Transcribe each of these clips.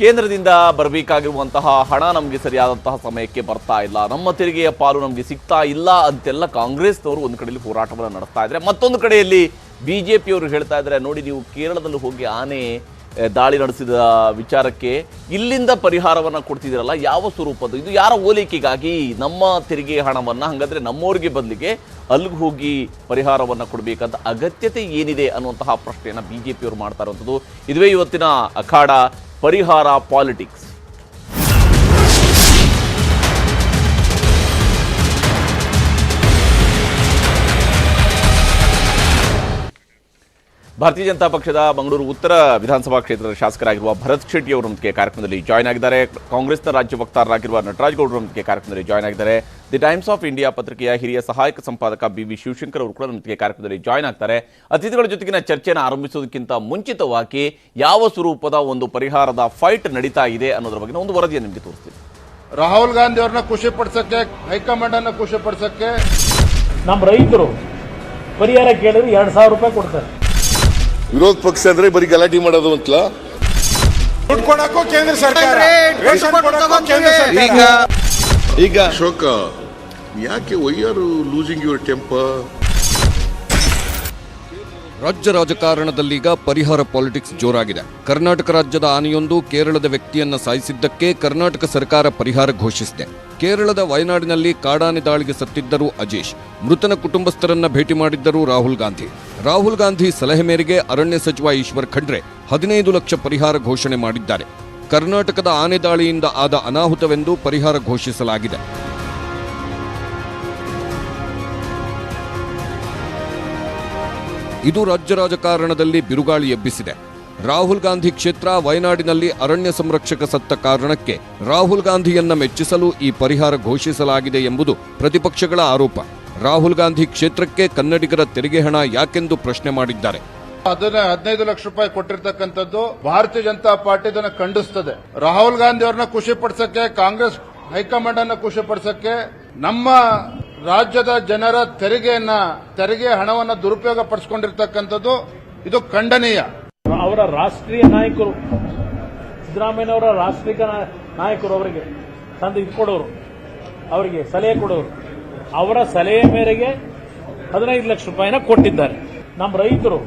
ಕೇಂದ್ರದಿಂದ ಬರಬೇಕಾಗಿರುವಂತಹ ಹಣ ನಮಗೆ ಸರಿಯಾದಂತಹ ಸಮಯಕ್ಕೆ ಬರ್ತಾ ಇಲ್ಲ, ನಮ್ಮ ತೆರಿಗೆಯ ಪಾಲು ನಮಗೆ ಸಿಗ್ತಾ ಇಲ್ಲ ಅಂತೆಲ್ಲ ಕಾಂಗ್ರೆಸ್ನವರು ಒಂದು ಕಡೆಯಲ್ಲಿ ಹೋರಾಟವನ್ನು ನಡೆಸ್ತಾ ಇದ್ದಾರೆ. ಮತ್ತೊಂದು ಕಡೆಯಲ್ಲಿ ಬಿಜೆಪಿಯವರು ಹೇಳ್ತಾ ಇದ್ದಾರೆ, ನೋಡಿ ನೀವು ಕೇರಳದಲ್ಲಿ ಹೋಗಿ ಆನೆ ದಾಳಿ ನಡೆಸಿದ ವಿಚಾರಕ್ಕೆ ಇಲ್ಲಿಂದ ಪರಿಹಾರವನ್ನು ಕೊಡ್ತಿದ್ದೀರಲ್ಲ, ಯಾವ ಸ್ವರೂಪದ್ದು ಇದು, ಯಾರ ಓಲೈಕೆಗಾಗಿ ನಮ್ಮ ತೆರಿಗೆ ಹಣವನ್ನು ಹಾಗಾದರೆ ನಮ್ಮವರಿಗೆ ಬದಲಿಗೆ ಅಲ್ಲಿಗೆ ಹೋಗಿ ಪರಿಹಾರವನ್ನು ಕೊಡಬೇಕಂತ ಅಗತ್ಯತೆ ಏನಿದೆ ಅನ್ನುವಂತಹ ಪ್ರಶ್ನೆಯನ್ನು ಬಿಜೆಪಿಯವರು ಮಾಡ್ತಾ ಇರುವಂಥದ್ದು. ಇದುವೇ ಇವತ್ತಿನ ಅಖಾಡ ಪರಿಹಾರ ಪಾಲಿಟಿಕ್ಸ್. ಭಾರತೀಯ ಜನತಾ ಪಕ್ಷದ ಮಂಗಳೂರು ಉತ್ತರ ವಿಧಾನಸಭಾ ಕ್ಷೇತ್ರದ ಶಾಸಕರಾಗಿರುವ ಭರತ್ ಶೆಟ್ಟಿ ಅವರು ನಮಗೆ ಕಾರ್ಯಕ್ರಮದಲ್ಲಿ ಜಾಯ್ನ್ ಆಗಿದ್ದಾರೆ. ಕಾಂಗ್ರೆಸ್ನ ರಾಜ್ಯ ವಕ್ತಾರರಾಗಿರುವ ನಟರಾಜ್ ಗೌಡರು ನಮಗೆ ಕಾರ್ಯಕ್ರಮದಲ್ಲಿ ಜಾಯ್ನ್ ಆಗಿದ್ದಾರೆ. ದಿ ಟೈಮ್ಸ್ ಆಫ್ ಇಂಡಿಯಾ ಪತ್ರಿಕೆಯ ಹಿರಿಯ ಸಹಾಯಕ ಸಂಪಾದಕ ಬಿ ಶಿವಶಂಕರ್ ಅವರು ಕೂಡ ನಮಗೆ ಕಾರ್ಯಕ್ರಮದಲ್ಲಿ ಜಾಯ್ನ್ ಆಗ್ತಾರೆ. ಅತಿಥಿಗಳ ಜೊತೆಗಿನ ಚರ್ಚೆಯನ್ನು ಆರಂಭಿಸೋದಕ್ಕಿಂತ ಮುಂಚಿತವಾಗಿ ಯಾವ ಸ್ವರೂಪದ ಒಂದು ಪರಿಹಾರದ ಫೈಟ್ ನಡೀತಾ ಇದೆ ಅನ್ನೋದ್ರ ಬಗ್ಗೆ ಒಂದು ವರದಿಯನ್ನು ನಿಮಗೆ ತೋರಿಸ್ತೀನಿ. ರಾಹುಲ್ ಗಾಂಧಿ ಅವ್ರನ್ನ ಖುಷಿ ಪಡಿಸಕ್ಕೆ, ಹೈಕಮಾಂಡ್ ಅನ್ನ ಖುಷಿ ಪಡಿಸಕ್ಕೆ ನಮ್ಮ ರೈತರು ಪರಿಹಾರ ಕೇಳಿದ್ರೆ 2,000 ರೂಪಾಯಿ ಕೊಡ್ತಾರೆ. ವಿರೋಧ ಪಕ್ಷ ಅಂದ್ರೆ ಬರೀ ಗಲಾಟೆ ಮಾಡೋದು ಅಂತಲ್ಲ, ದುಡ್ಡು ಕೊಡಕ್ಕೂ ಕೇಂದ್ರ ಸರ್ಕಾರ, ರೇಷನ್ ಕೊಡಕ್ಕೂ ಕೇಂದ್ರ ಸರ್ಕಾರ. ಈಗ ಅಶೋಕ, ಯಾಕೆ why are losing your temper? ರಾಜ್ಯ ರಾಜಕಾರಣದಲ್ಲೀಗ ಪರಿಹಾರ ಪಾಲಿಟಿಕ್ಸ್ ಜೋರಾಗಿದೆ. ಕರ್ನಾಟಕ ರಾಜ್ಯದ ಆನೆಯೊಂದು ಕೇರಳದ ವ್ಯಕ್ತಿಯನ್ನ ಸಾಯಿಸಿದ್ದಕ್ಕೆ ಕರ್ನಾಟಕ ಸರ್ಕಾರ ಪರಿಹಾರ ಘೋಷಿಸಿದೆ. ಕೇರಳದ ವಯನಾಡಿನಲ್ಲಿ ಕಾಡಾನೆ ದಾಳಿಗೆ ಸತ್ತಿದ್ದರು ಅಜೇಶ್. ಮೃತನ ಕುಟುಂಬಸ್ಥರನ್ನ ಭೇಟಿ ಮಾಡಿದ್ದರು ರಾಹುಲ್ ಗಾಂಧಿ ಸಲಹೆ ಮೇರೆಗೆ ಅರಣ್ಯ ಸಚಿವ ಈಶ್ವರ್ ಖಂಡ್ರೆ 15 ಲಕ್ಷ ಪರಿಹಾರ ಘೋಷಣೆ ಮಾಡಿದ್ದಾರೆ. ಕರ್ನಾಟಕದ ಆನೆ ದಾಳಿಯಿಂದ ಆದ ಅನಾಹುತವೆಂದು ಪರಿಹಾರ ಘೋಷಿಸಲಾಗಿದೆ. ಇದು ರಾಜ್ಯ ರಾಜಕಾರಣದಲ್ಲಿ ಬಿರುಗಾಳಿ ಎಬ್ಬಿಸಿದೆ. ರಾಹುಲ್ ಗಾಂಧಿ ಕ್ಷೇತ್ರ ವಯನಾಡಿನಲ್ಲಿ ಅರಣ್ಯ ಸಂರಕ್ಷಕ ಸತ್ತ ಕಾರಣಕ್ಕೆ ರಾಹುಲ್ ಗಾಂಧಿಯನ್ನ ಮೆಚ್ಚಿಸಲು ಈ ಪರಿಹಾರ ಘೋಷಿಸಲಾಗಿದೆ ಎಂಬುದು ಪ್ರತಿಪಕ್ಷಗಳ ಆರೋಪ. ರಾಹುಲ್ ಗಾಂಧಿ ಕ್ಷೇತ್ರಕ್ಕೆ ಕನ್ನಡಿಗರ ತೆರಿಗೆ ಹಣ ಯಾಕೆಂದು ಪ್ರಶ್ನೆ ಮಾಡಿದ್ದಾರೆ. ಅದನ್ನ 15 ಲಕ್ಷ ರೂಪಾಯಿ ಕೊಟ್ಟಿರ್ತಕ್ಕಂಥದ್ದು ಭಾರತೀಯ ಜನತಾ ಪಾರ್ಟಿ ಅದನ್ನ ಖಂಡಿಸ್ತದೆ. ರಾಹುಲ್ ಗಾಂಧಿ ಅವ್ರನ್ನ ಖುಷಿ ಪಡಿಸಕ್ಕೆ, ಕಾಂಗ್ರೆಸ್ ಹೈಕಮಾಂಡ್ ಅನ್ನ ಖುಷಿ ಪಡಿಸಕ್ಕೆ, ನಮ್ಮ ರಾಜ್ಯದ ಜನರ ತೆರಿಗೆ ಹಣವನ್ನು ದುರುಪಯೋಗ ಪಡಿಸಿಕೊಂಡಿರ್ತಕ್ಕಂಥದ್ದು ಇದು ಖಂಡನೀಯ. ಅವರ ರಾಷ್ಟ್ರೀಯ ನಾಯಕರು, ಸಿದ್ದರಾಮಯ್ಯನವರ ರಾಷ್ಟ್ರೀಯ ನಾಯಕರು ಅವರಿಗೆ ತಂದು ಇದು ಕೊಡೋರು, ಅವರಿಗೆ ಸಲಹೆ ಕೊಡೋರು, ಅವರ ಸಲಹೆ ಮೇರೆಗೆ 15 ಲಕ್ಷ ರೂಪಾಯಿನ ಕೊಟ್ಟಿದ್ದಾರೆ. ನಮ್ಮ ರೈತರು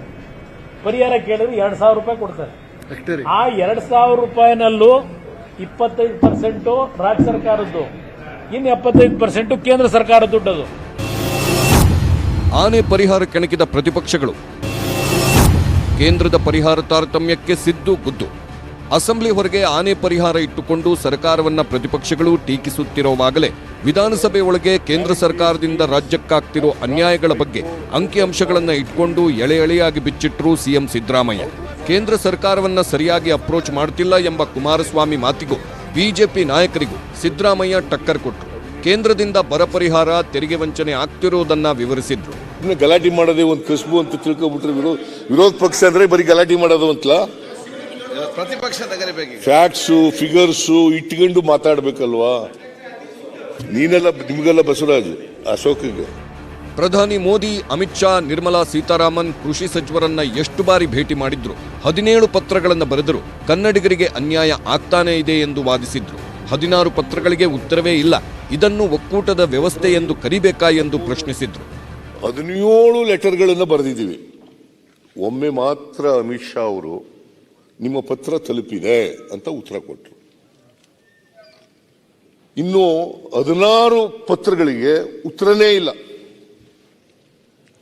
ಪರಿಹಾರ ಕೇಳಿದ್ರೆ 2,000 ರೂಪಾಯಿ ಕೊಡ್ತಾರೆ. ಆ 2,000 ರೂಪಾಯಿನಲ್ಲೂ 25% ರಾಜ್ಯ ಸರ್ಕಾರದ್ದು, ಇನ್ನು 75% ಕೇಂದ್ರ ಸರ್ಕಾರ ದುಡ್ಡದು. ಆನೆ ಪರಿಹಾರ ಕೆಣಕಿದ ಪ್ರತಿಪಕ್ಷಗಳು ಕೇಂದ್ರದ ಪರಿಹಾರ ತಾರತಮ್ಯಕ್ಕೆ ಸಿದ್ದು ಗುದ್ದು. ಅಸೆಂಬ್ಲಿ ಹೊರಗೆ ಆನೆ ಪರಿಹಾರ ಇಟ್ಟುಕೊಂಡು ಸರ್ಕಾರವನ್ನ ಪ್ರತಿಪಕ್ಷಗಳು ಟೀಕಿಸುತ್ತಿರುವಾಗಲೇ ವಿಧಾನಸಭೆ ಒಳಗೆ ಕೇಂದ್ರ ಸರ್ಕಾರದಿಂದ ರಾಜ್ಯಕ್ಕಾಗ್ತಿರೋ ಅನ್ಯಾಯಗಳ ಬಗ್ಗೆ ಅಂಕಿಅಂಶಗಳನ್ನು ಇಟ್ಕೊಂಡು ಎಳೆಯಾಗಿ ಬಿಚ್ಚಿಟ್ರು ಸಿಎಂ ಸಿದ್ದರಾಮಯ್ಯ. ಕೇಂದ್ರ ಸರ್ಕಾರವನ್ನ ಸರಿಯಾಗಿ ಅಪ್ರೋಚ್ ಮಾಡ್ತಿಲ್ಲ ಎಂಬ ಕುಮಾರಸ್ವಾಮಿ ಮಾತಿಗೂ ಬಿಜೆಪಿ ನಾಯಕರಿಗೂ ಸಿದ್ದರಾಮಯ್ಯ ಟಕ್ಕರ್ ಕೊಟ್ಟರು. ಕೇಂದ್ರದಿಂದ ಬರ ಪರಿಹಾರ, ತೆರಿಗೆ ವಂಚನೆ ಆಗ್ತಿರೋದನ್ನ ವಿವರಿಸಿದ್ರು. ಗಲಾಟೆ ಮಾಡೋದೇ ಒಂದು ಕಸುಬು ಅಂತ ತಿಳ್ಕೊಬಿಟ್ರೆ ವಿರೋಧ ಪಕ್ಷ ಅಂದ್ರೆ ಬರೀ ಗಲಾಟೆ ಮಾಡೋದು ಅಂತಲ್ಲ, ಪ್ರತಿಪಕ್ಷ ಫ್ಯಾಕ್ಟ್ಸು ಫಿಗರ್ಸು ಇಟ್ಕೊಂಡು ಮಾತಾಡ್ಬೇಕಲ್ವಾ? ನಿಮಗೆಲ್ಲ ಬಸವರಾಜ್, ಅಶೋಕ್ಗೆ ಪ್ರಧಾನಿ ಮೋದಿ, ಅಮಿತ್ ಶಾ, ನಿರ್ಮಲಾ ಸೀತಾರಾಮನ್ ಕೃಷಿ ಸಚಿವರನ್ನ ಎಷ್ಟು ಬಾರಿ ಭೇಟಿ ಮಾಡಿದ್ರು, 17 ಪತ್ರಗಳನ್ನು ಬರೆದರು, ಕನ್ನಡಿಗರಿಗೆ ಅನ್ಯಾಯ ಆಗ್ತಾನೇ ಇದೆ ಎಂದು ವಾದಿಸಿದ್ರು. 16 ಪತ್ರಗಳಿಗೆ ಉತ್ತರವೇ ಇಲ್ಲ, ಇದನ್ನು ಒಕ್ಕೂಟದ ವ್ಯವಸ್ಥೆ ಎಂದು ಕರಿಬೇಕಾ ಎಂದು ಪ್ರಶ್ನಿಸಿದ್ರು. 17 ಲೆಟರ್ಗಳನ್ನು ಬರೆದಿದ್ದೀವಿ. ಒಮ್ಮೆ ಮಾತ್ರ ಅಮಿತ್ ಶಾ ಅವರು ನಿಮ್ಮ ಪತ್ರ ತಲುಪಿದೆ ಅಂತ ಉತ್ತರ ಕೊಟ್ಟರು. ಇನ್ನು 16 ಪತ್ರಗಳಿಗೆ ಉತ್ತರನೇ ಇಲ್ಲ.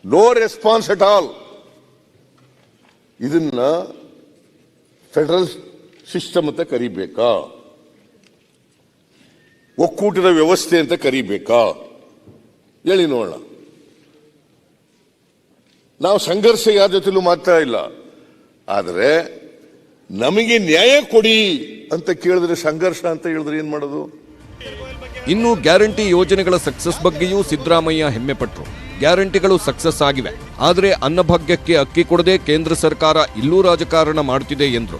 No response at all. ಇದನ್ನ ಫೆಡರಲ್ ಸಿಸ್ಟಮ್ ಅಂತ ಕರಿಬೇಕಾ, ಒಕ್ಕೂಟದ ವ್ಯವಸ್ಥೆ ಅಂತ ಕರಿಬೇಕಾ? ಹೇಳಿ ನೋಡೋಣ. ನಾವು ಸಂಘರ್ಷ ಯಾರ ಜೊತೆಲೂ ಮಾತ್ರ ಇಲ್ಲ, ಆದರೆ ನಮಗೆ ನ್ಯಾಯ ಕೊಡಿ ಅಂತ ಕೇಳಿದ್ರೆ ಸಂಘರ್ಷ ಅಂತ ಹೇಳಿದ್ರೆ ಏನ್ ಮಾಡೋದು? ಇನ್ನು ಗ್ಯಾರಂಟಿ ಯೋಜನೆಗಳ ಸಕ್ಸಸ್ ಬಗ್ಗೆಯೂ ಸಿದ್ದರಾಮಯ್ಯ ಹೆಮ್ಮೆ ಪಟ್ಟರು. ಗ್ಯಾರಂಟಿಗಳು ಸಕ್ಸಸ್ ಆಗಿವೆ, ಆದರೆ ಅನ್ನಭಾಗ್ಯಕ್ಕೆ ಅಕ್ಕಿ ಕೊಡದೆ ಕೇಂದ್ರ ಸರ್ಕಾರ ಇಲ್ಲೂ ರಾಜಕಾರಣ ಮಾಡುತ್ತಿದೆ ಎಂದರು.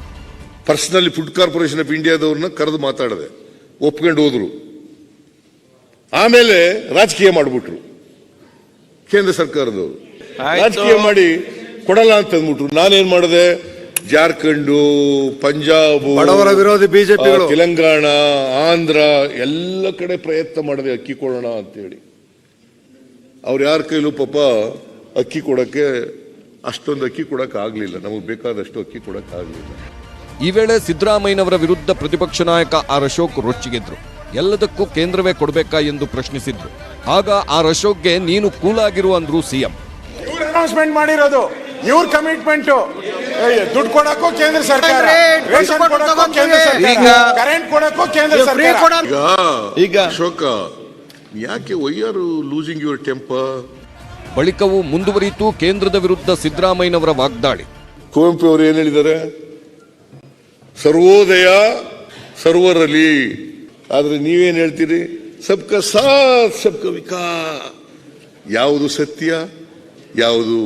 ಪರ್ಸನಲಿ ಫುಡ್ ಕಾರ್ಪೊರೇಷನ್ ಆಫ್ ಇಂಡಿಯಾದವ್ರನ್ನ ಕರೆದು ಮಾತಾಡದೆ ಒಪ್ಕೊಂಡು ಹೋದ್ರು. ಆಮೇಲೆ ರಾಜಕೀಯ ಮಾಡಿಬಿಟ್ರು. ಕೇಂದ್ರ ಸರ್ಕಾರದವರು ರಾಜಕೀಯ ಮಾಡಿ ಕೊಡಲ್ಲ ಅಂತ ಅಂದ್ಬಿಟ್ರು. ನಾನೇನ್ ಮಾಡಿದೆ, ಜಾರ್ಖಂಡು, ಪಂಜಾಬ್, ಬಡವರ ವಿರೋಧಿ ಬಿಜೆಪಿಗಳು, ತೆಲಂಗಾಣ, ಆಂಧ್ರ ಎಲ್ಲ ಕಡೆ ಪ್ರಯತ್ನ ಮಾಡಿದೆ ಅಕ್ಕಿ ಕೊಡೋಣ ಅಂತೇಳಿ. ಅವ್ರು ಯಾರ ಕೈಲೂ ಪಾಪ ಅಕ್ಕಿ ಕೊಡಕ್ಕೆ ಅಷ್ಟೊಂದು ಅಕ್ಕಿ ಕೊಡಕ್ಕೆ ಆಗ್ಲಿಲ್ಲ, ನಮಗೆ ಬೇಕಾದಷ್ಟು ಅಕ್ಕಿ ಕೊಡಕ್ಕೆ ಆಗ್ಲಿಲ್ಲ. ಈ ವೇಳೆ ಸಿದ್ದರಾಮಯ್ಯನವರ ವಿರುದ್ಧ ಪ್ರತಿಪಕ್ಷ ನಾಯಕ ಆರ್ ಅಶೋಕ್ ರೊಚ್ಚಿಗೆದ್ರು. ಎಲ್ಲದಕ್ಕೂ ಕೇಂದ್ರವೇ ಕೊಡಬೇಕಾ ಎಂದು ಪ್ರಶ್ನಿಸಿದ್ರು. ಆಗ ಆರ್ ಅಶೋಕ್ಗೆ ನೀನು ಕೂಲಾಗಿರು ಅಂದ್ರು ಸಿಎಂ. ಇವ್ರು ಅನೌನ್ಸ್ಮೆಂಟ್ ಮಾಡಿರೋದು, ಇವ್ರ ಕಮಿಟ್ಮೆಂಟ್ ದುಡ್ಡು ಕೊಡಕ್ಕೂ ಕೇಂದ್ರ ಸರ್ಕಾರ, ರೇಷನ್ ಕೊಡಕ್ಕೂ ಕೇಂದ್ರ ಸರ್ಕಾರ, ಕರೆಂಟ್ ಕೊಡಕ್ಕೂ ಕೇಂದ್ರ ಸರ್ಕಾರ. ಈಗ ಅಶೋಕ, ಯಾಕೆ why are losing your temper? ಬಳಿಕವೂ ಮುಂದುವರಿಯಿತು ಕೇಂದ್ರದ ವಿರುದ್ಧ ಸಿದ್ದರಾಮಯ್ಯನವರ ವಾಗ್ದಾಳಿ. ಕುವೆಂಪು ಅವರು ಏನ್ ಹೇಳಿದ್ದಾರೆ? ಸರ್ವೋದಯ ಸರ್ವರಲ್ಲಿ. ಆದ್ರೆ ನೀವೇನ್ ಹೇಳ್ತೀರಿ? ಸಬ್ಕ ಸಾಥ್ ಸಬ್ಕ ವಿಕಾಸ್. ಯಾವುದು ಸತ್ಯ, ಯಾವುದು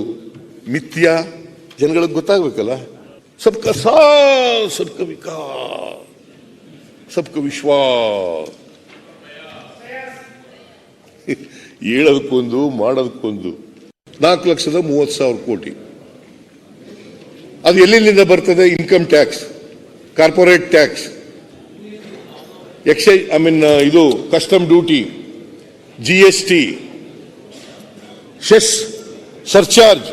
ಮಿಥ್ಯ ಜನಗಳಿಗೆ ಗೊತ್ತಾಗ್ಬೇಕಲ್ಲ. ಸಬ್ಕ ಸಾಥ್ ಸಬ್ಕ ವಿಕಾಸ್, ಸಬ್ಕ ವಿಶ್ವಾಸ್. ಹೇಳೋದಕ್ಕೊಂದು ಮಾಡೋದಕ್ಕೊಂದು. 4,30,000 ಕೋಟಿ ಅದು ಎಲ್ಲಿಂದ ಬರ್ತದೆ? Income tax, corporate tax, excise, ಇದು custom duty, GST, cess, surcharge,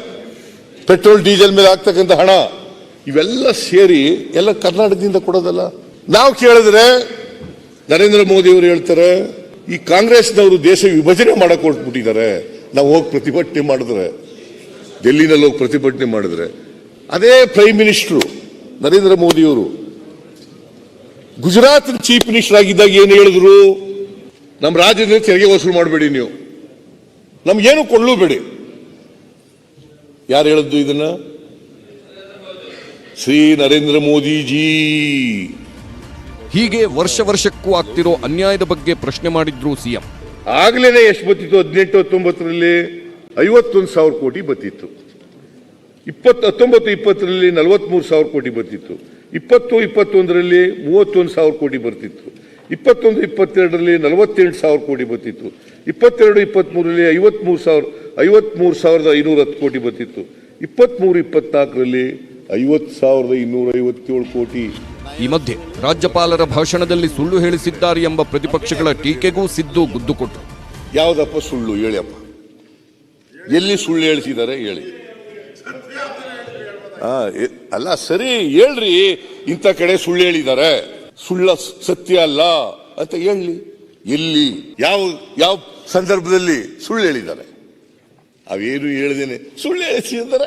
petrol diesel ಮೇಲೆ ಆಗ್ತಕ್ಕಂಥ ಹಣ, ಇವೆಲ್ಲ ಸೇರಿ ಎಲ್ಲ ಕರ್ನಾಟಕದಿಂದ ಕೊಡೋದಲ್ಲ. ನಾವು ಕೇಳಿದ್ರೆ ನರೇಂದ್ರ ಮೋದಿ ಅವರು ಹೇಳ್ತಾರೆ, ಈ ಕಾಂಗ್ರೆಸ್ನವರು ದೇಶ ವಿಭಜನೆ ಮಾಡಕ್ ಹೊರಟ್ಬಿಟ್ಟಿದ್ದಾರೆ. ನಾವು ಹೋಗಿ ಪ್ರತಿಭಟನೆ ಮಾಡಿದ್ರೆ, ಡೆಲ್ಲಿನಲ್ಲಿ ಹೋಗಿ ಪ್ರತಿಭಟನೆ ಮಾಡಿದ್ರೆ, ಅದೇ ಪ್ರೈಮ್ ಮಿನಿಸ್ಟರ್ ನರೇಂದ್ರ ಮೋದಿ ಅವರು ಗುಜರಾತ್ ಚೀಫ್ ಮಿನಿಸ್ಟರ್ ಆಗಿದ್ದಾಗ ಏನು ಹೇಳಿದ್ರು? ನಮ್ಮ ರಾಜ್ಯದಲ್ಲಿ ತೆರಿಗೆ ವಸೂಲು ಮಾಡಬೇಡಿ, ನೀವು ನಮ್ಗೇನು ಕೊಳ್ಳಬೇಡಿ. ಯಾರು ಹೇಳಿದ್ದು ಇದನ್ನ? ಶ್ರೀ ನರೇಂದ್ರ ಮೋದಿಜಿ. ಹೀಗೆ ವರ್ಷಕ್ಕೂ ಆಗ್ತಿರೋ ಅನ್ಯಾಯದ ಬಗ್ಗೆ ಪ್ರಶ್ನೆ ಮಾಡಿದ್ರು ಸಿಎಂ. ಆಗ್ಲೇನೆ ಎಷ್ಟು ಬತ್ತಿತ್ತು? 18-19ರಲ್ಲಿ 51,000 ಕೋಟಿ ಬತ್ತಿತ್ತು. 19-20ರಲ್ಲಿ 43,000 ಕೋಟಿ ಬರ್ತಿತ್ತು. 20-21ರಲ್ಲಿ 31,000 ಕೋಟಿ ಬರ್ತಿತ್ತು. 21-22ರಲ್ಲಿ 47,000 ಕೋಟಿ ಬರ್ತಿತ್ತು. 22-23ರಲ್ಲಿ 53,510 ಕೋಟಿ ಬರ್ತಿತ್ತು. 23-24ರಲ್ಲಿ 50,257 ಕೋಟಿ. ಈ ಮಧ್ಯೆ ರಾಜ್ಯಪಾಲರ ಭಾಷಣದಲ್ಲಿ ಸುಳ್ಳು ಹೇಳಿಸಿದ್ದಾರೆ ಎಂಬ ಪ್ರತಿಪಕ್ಷಗಳ ಟೀಕೆಗೂ ಸಿದ್ದು ಗುದ್ದು ಕೊಟ್ಟರು. ಯಾವುದಪ್ಪ ಸುಳ್ಳು ಹೇಳಿಯಪ್ಪ? ಎಲ್ಲಿ ಸುಳ್ಳು ಹೇಳಿಸಿದ್ದಾರೆ ಹೇಳಿ. ಅಲ್ಲ ಸರಿ ಹೇಳ್ರಿ, ಇಂಥ ಕಡೆ ಸುಳ್ಳು ಹೇಳಿದ್ದಾರೆ, ಸುಳ್ಳ ಸತ್ಯ ಅಲ್ಲ ಅಂತ ಹೇಳಿ. ಎಲ್ಲಿ, ಯಾವ ಸಂದರ್ಭದಲ್ಲಿ ಸುಳ್ಳು ಹೇಳಿದ್ದಾರೆ? ಅವೇನು ಹೇಳಿದೇನೆ ಸುಳ್ಳು ಹೇಳಿಸಿದ್ದಾರೆ.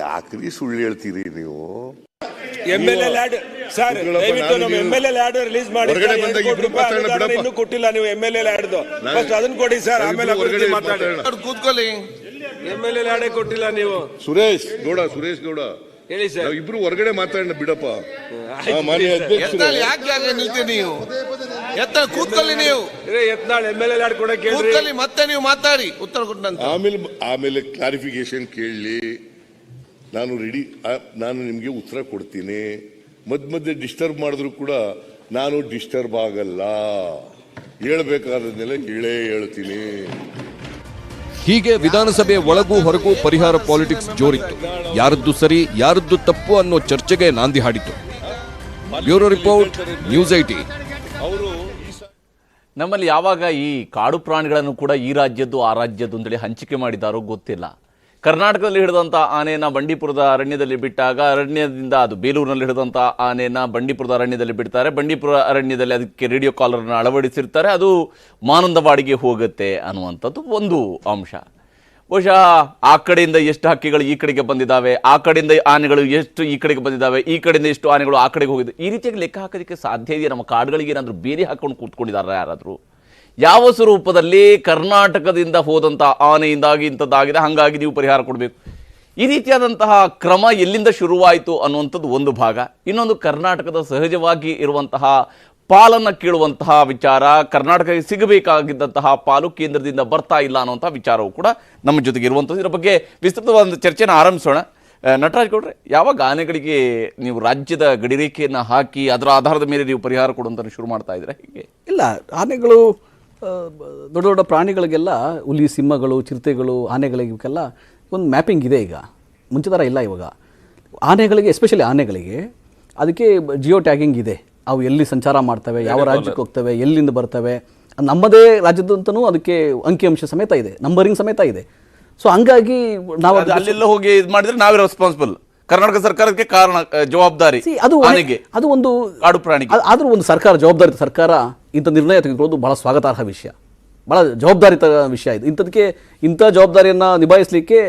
ಯಾಕ್ರಿ ಸುಳ್ಳು ಹೇಳ್ತೀರಿ ನೀವು? MLA ಲ್ಯಾಡ್ ಸರ್, ದಯವಿಟ್ಟು ನಮ್ಮ MLA ಲ್ಯಾಡ್ ರಿಲೀಸ್ ಮಾಡಿ. ಇನ್ನೂ ಕೊಟ್ಟಿಲ್ಲ ನೀವು MLA ಲ್ಯಾಡ್ದು, ಫಸ್ಟ್ ಅದನ್ನ ಕೊಡಿ ಸರ್, ಆಮೇಲೆ ಅಭಿವೃದ್ಧಿ ಮಾತಾಡಿ. ಕೂತ್ಕೊಳ್ಳಿ, MLA ಲ್ಯಾಡೇ ಕೊಟ್ಟಿಲ್ಲ ನೀವು. ಸುರೇಶ್ ಗೌಡ ಹೇಳಿ ಸರ್. ಇಬ್ರು ಹೊರಗಡೆ ಮಾತಾಡೋಣ ಬಿಡಪ್ಪ. ಯಾಕೆ ನಿಲ್ತೀರಿ ನೀವು? ಕೂತ್ಕೊಳ್ಳಿ ನೀವು. ಯತ್ನಾಳ್ MLA ಲ್ಯಾಡ್ ಕೊಡಕ್ಕೆ ಕೂತ್ಕೊಳ್ಳಿ, ಮತ್ತೆ ನೀವು ಮಾತಾಡಿ, ಉತ್ತರ ಕೊಟ್ಟಂತ ಆಮೇಲೆ ಕ್ಲಾರಿಫಿಕೇಶನ್ ಕೇಳಿ. ನಾನು ರೆಡಿ, ನಾನು ನಿಮ್ಗೆ ಉತ್ತರ ಕೊಡ್ತೀನಿ. ಮಧ್ಯೆ ಡಿಸ್ಟರ್ಬ್ ಮಾಡಿದ್ರು ಕೂಡ ನಾನು ಡಿಸ್ಟರ್ಬ್ ಆಗಲ್ಲ. ಹೇಳ್ಬೇಕಾದ್ಮೇಲೆ ಹೇಳ್ತೀನಿ. ಹೀಗೆ ವಿಧಾನಸಭೆ ಒಳಗೂ ಹೊರಗೂ ಪರಿಹಾರ ಪಾಲಿಟಿಕ್ಸ್ ಜೋರಿತ್ತು. ಯಾರದ್ದು ಸರಿ, ಯಾರದ್ದು ತಪ್ಪು ಅನ್ನೋ ಚರ್ಚೆಗೆ ನಾಂದಿ ಹಾಡಿತು. Bureau report, news 18. ನಮ್ಮಲ್ಲಿ ಯಾವಾಗ ಈ ಕಾಡು ಪ್ರಾಣಿಗಳನ್ನು ಕೂಡ ಈ ರಾಜ್ಯದ್ದು ಆ ರಾಜ್ಯದ್ದು ಅಂತೇಳಿ ಹಂಚಿಕೆ ಮಾಡಿದಾರೋ ಗೊತ್ತಿಲ್ಲ. ಕರ್ನಾಟಕದಲ್ಲಿ ಹಿಡಿದಂಥ ಆನೆಯನ್ನು ಬಂಡೀಪುರದ ಅರಣ್ಯದಲ್ಲಿ ಬಿಟ್ಟಾಗ, ಅರಣ್ಯದಿಂದ ಅದು ಬೇಲೂರಿನಲ್ಲಿ ಹಿಡಿದಂಥ ಆನೆಯನ್ನು ಬಂಡೀಪುರದ ಅರಣ್ಯದಲ್ಲಿ ಬಿಡ್ತಾರೆ. ಬಂಡೀಪುರ ಅರಣ್ಯದಲ್ಲಿ ಅದಕ್ಕೆ ರೇಡಿಯೋ ಕಾಲರ್ನ ಅಳವಡಿಸಿರ್ತಾರೆ. ಅದು ಮಾನಂದವಾಡಿಗೆ ಹೋಗುತ್ತೆ ಅನ್ನುವಂಥದ್ದು ಒಂದು ಅಂಶ. ಬಹುಶಃ ಆ ಕಡೆಯಿಂದ ಎಷ್ಟು ಹಕ್ಕಿಗಳು ಈ ಕಡೆಗೆ ಬಂದಿದ್ದಾವೆ, ಆ ಕಡೆಯಿಂದ ಆನೆಗಳು ಎಷ್ಟು ಈ ಕಡೆಗೆ ಬಂದಿದ್ದಾವೆ, ಈ ಕಡೆಯಿಂದ ಎಷ್ಟು ಆನೆಗಳು ಆ ಕಡೆಗೆ ಹೋಗಿದ್ದು, ಈ ರೀತಿಯಾಗಿ ಲೆಕ್ಕ ಹಾಕೋದಕ್ಕೆ ಸಾಧ್ಯ ಇದೆಯಾ? ನಮ್ಮ ಕಾಡುಗಳಿಗೆ ಏನಾದರೂ ಬೇರೆ ಹಾಕೊಂಡು ಕೂತ್ಕೊಂಡಿದ್ದಾರೆ ಯಾರಾದರೂ? ಯಾವ ಸ್ವರೂಪದಲ್ಲಿ ಕರ್ನಾಟಕದಿಂದ ಹೋದಂಥ ಆನೆಯಿಂದಾಗಿ ಇಂಥದ್ದಾಗಿದೆ, ಹಾಗಾಗಿ ನೀವು ಪರಿಹಾರ ಕೊಡಬೇಕು, ಈ ರೀತಿಯಾದಂತಹ ಕ್ರಮ ಎಲ್ಲಿಂದ ಶುರುವಾಯಿತು ಅನ್ನುವಂಥದ್ದು ಒಂದು ಭಾಗ. ಇನ್ನೊಂದು, ಕರ್ನಾಟಕದ ಸಹಜವಾಗಿ ಇರುವಂತಹ ಪಾಲನ್ನು ಕೇಳುವಂತಹ ವಿಚಾರ, ಕರ್ನಾಟಕಕ್ಕೆ ಸಿಗಬೇಕಾಗಿದ್ದಂತಹ ಪಾಲು ಕೇಂದ್ರದಿಂದ ಬರ್ತಾ ಇಲ್ಲ ಅನ್ನುವಂಥ ವಿಚಾರವು ಕೂಡ ನಮ್ಮ ಜೊತೆಗೆ ಇರುವಂಥದ್ದು. ಇದರ ಬಗ್ಗೆ ವಿಸ್ತೃತವಾದ ಚರ್ಚೆನ ಆರಂಭಿಸೋಣ. ನಟರಾಜ್ ಗೌಡ್ರೆ, ಯಾವಾಗ ಆನೆಗಳಿಗೆ ನೀವು ರಾಜ್ಯದ ಗಡಿರೇಖೆಯನ್ನು ಹಾಕಿ ಅದರ ಆಧಾರದ ಮೇಲೆ ನೀವು ಪರಿಹಾರ ಕೊಡುವಂತ ಶುರು ಮಾಡ್ತಾ ಇದ್ರೆ? ಹೀಗೆ ಇಲ್ಲ, ಆನೆಗಳು ದೊಡ್ಡ ಪ್ರಾಣಿಗಳಿಗೆಲ್ಲ, ಹುಲಿ, ಸಿಂಹಗಳು, ಚಿರತೆಗಳು, ಆನೆಗಳಿಗೆಲ್ಲ ಒಂದು ಮ್ಯಾಪಿಂಗ್ ಇದೆ ಈಗ. ಮುಂಚೆ ಥರ ಇಲ್ಲ ಇವಾಗ. ಆನೆಗಳಿಗೆ, ಎಸ್ಪೆಷಲಿ ಆನೆಗಳಿಗೆ ಅದಕ್ಕೆ ಜಿಯೋ ಟ್ಯಾಗಿಂಗ್ ಇದೆ. ಅವು ಎಲ್ಲಿ ಸಂಚಾರ ಮಾಡ್ತವೆ, ಯಾವ ರಾಜ್ಯಕ್ಕೆ ಹೋಗ್ತವೆ, ಎಲ್ಲಿಂದ ಬರ್ತವೆ, ನಮ್ಮದೇ ರಾಜ್ಯದಂತನೂ ಅದಕ್ಕೆ ಅಂಕಿಅಂಶ ಸಮೇತ ಇದೆ, ನಂಬರಿಂಗ್ ಸಮೇತ ಇದೆ. ಸೊ ಹಂಗಾಗಿ ನಾವು ಅಲ್ಲೆಲ್ಲ ಹೋಗಿ ಇದು ಮಾಡಿದ್ರೆ ನಾವೇ ರೆಸ್ಪಾನ್ಸಿಬಲ್. ಕರ್ನಾಟಕ ಸರ್ಕಾರಕ್ಕೆ ಕಾರಣ ಜವಾಬ್ದಾರಿ. ಅದು ಒಂದು ಕಾಡು ಪ್ರಾಣಿ. ಆದ್ರೂ ಒಂದು ಸರ್ಕಾರ, ಜವಾಬ್ದಾರಿತ ಸರ್ಕಾರ ಇಂಥ ನಿರ್ಣಯ ತೆಗೆದುಕೊಳ್ಳೋದು ಬಹಳ ಸ್ವಾಗತಾರ್ಹ ವಿಷಯ, ಬಹಳ ಜವಾಬ್ದಾರಿತ ವಿಷಯ ಇದು. ಇಂಥ ಜವಾಬ್ದಾರಿಯನ್ನು ನಿಭಾಯಿಸಲಿಕ್ಕೆ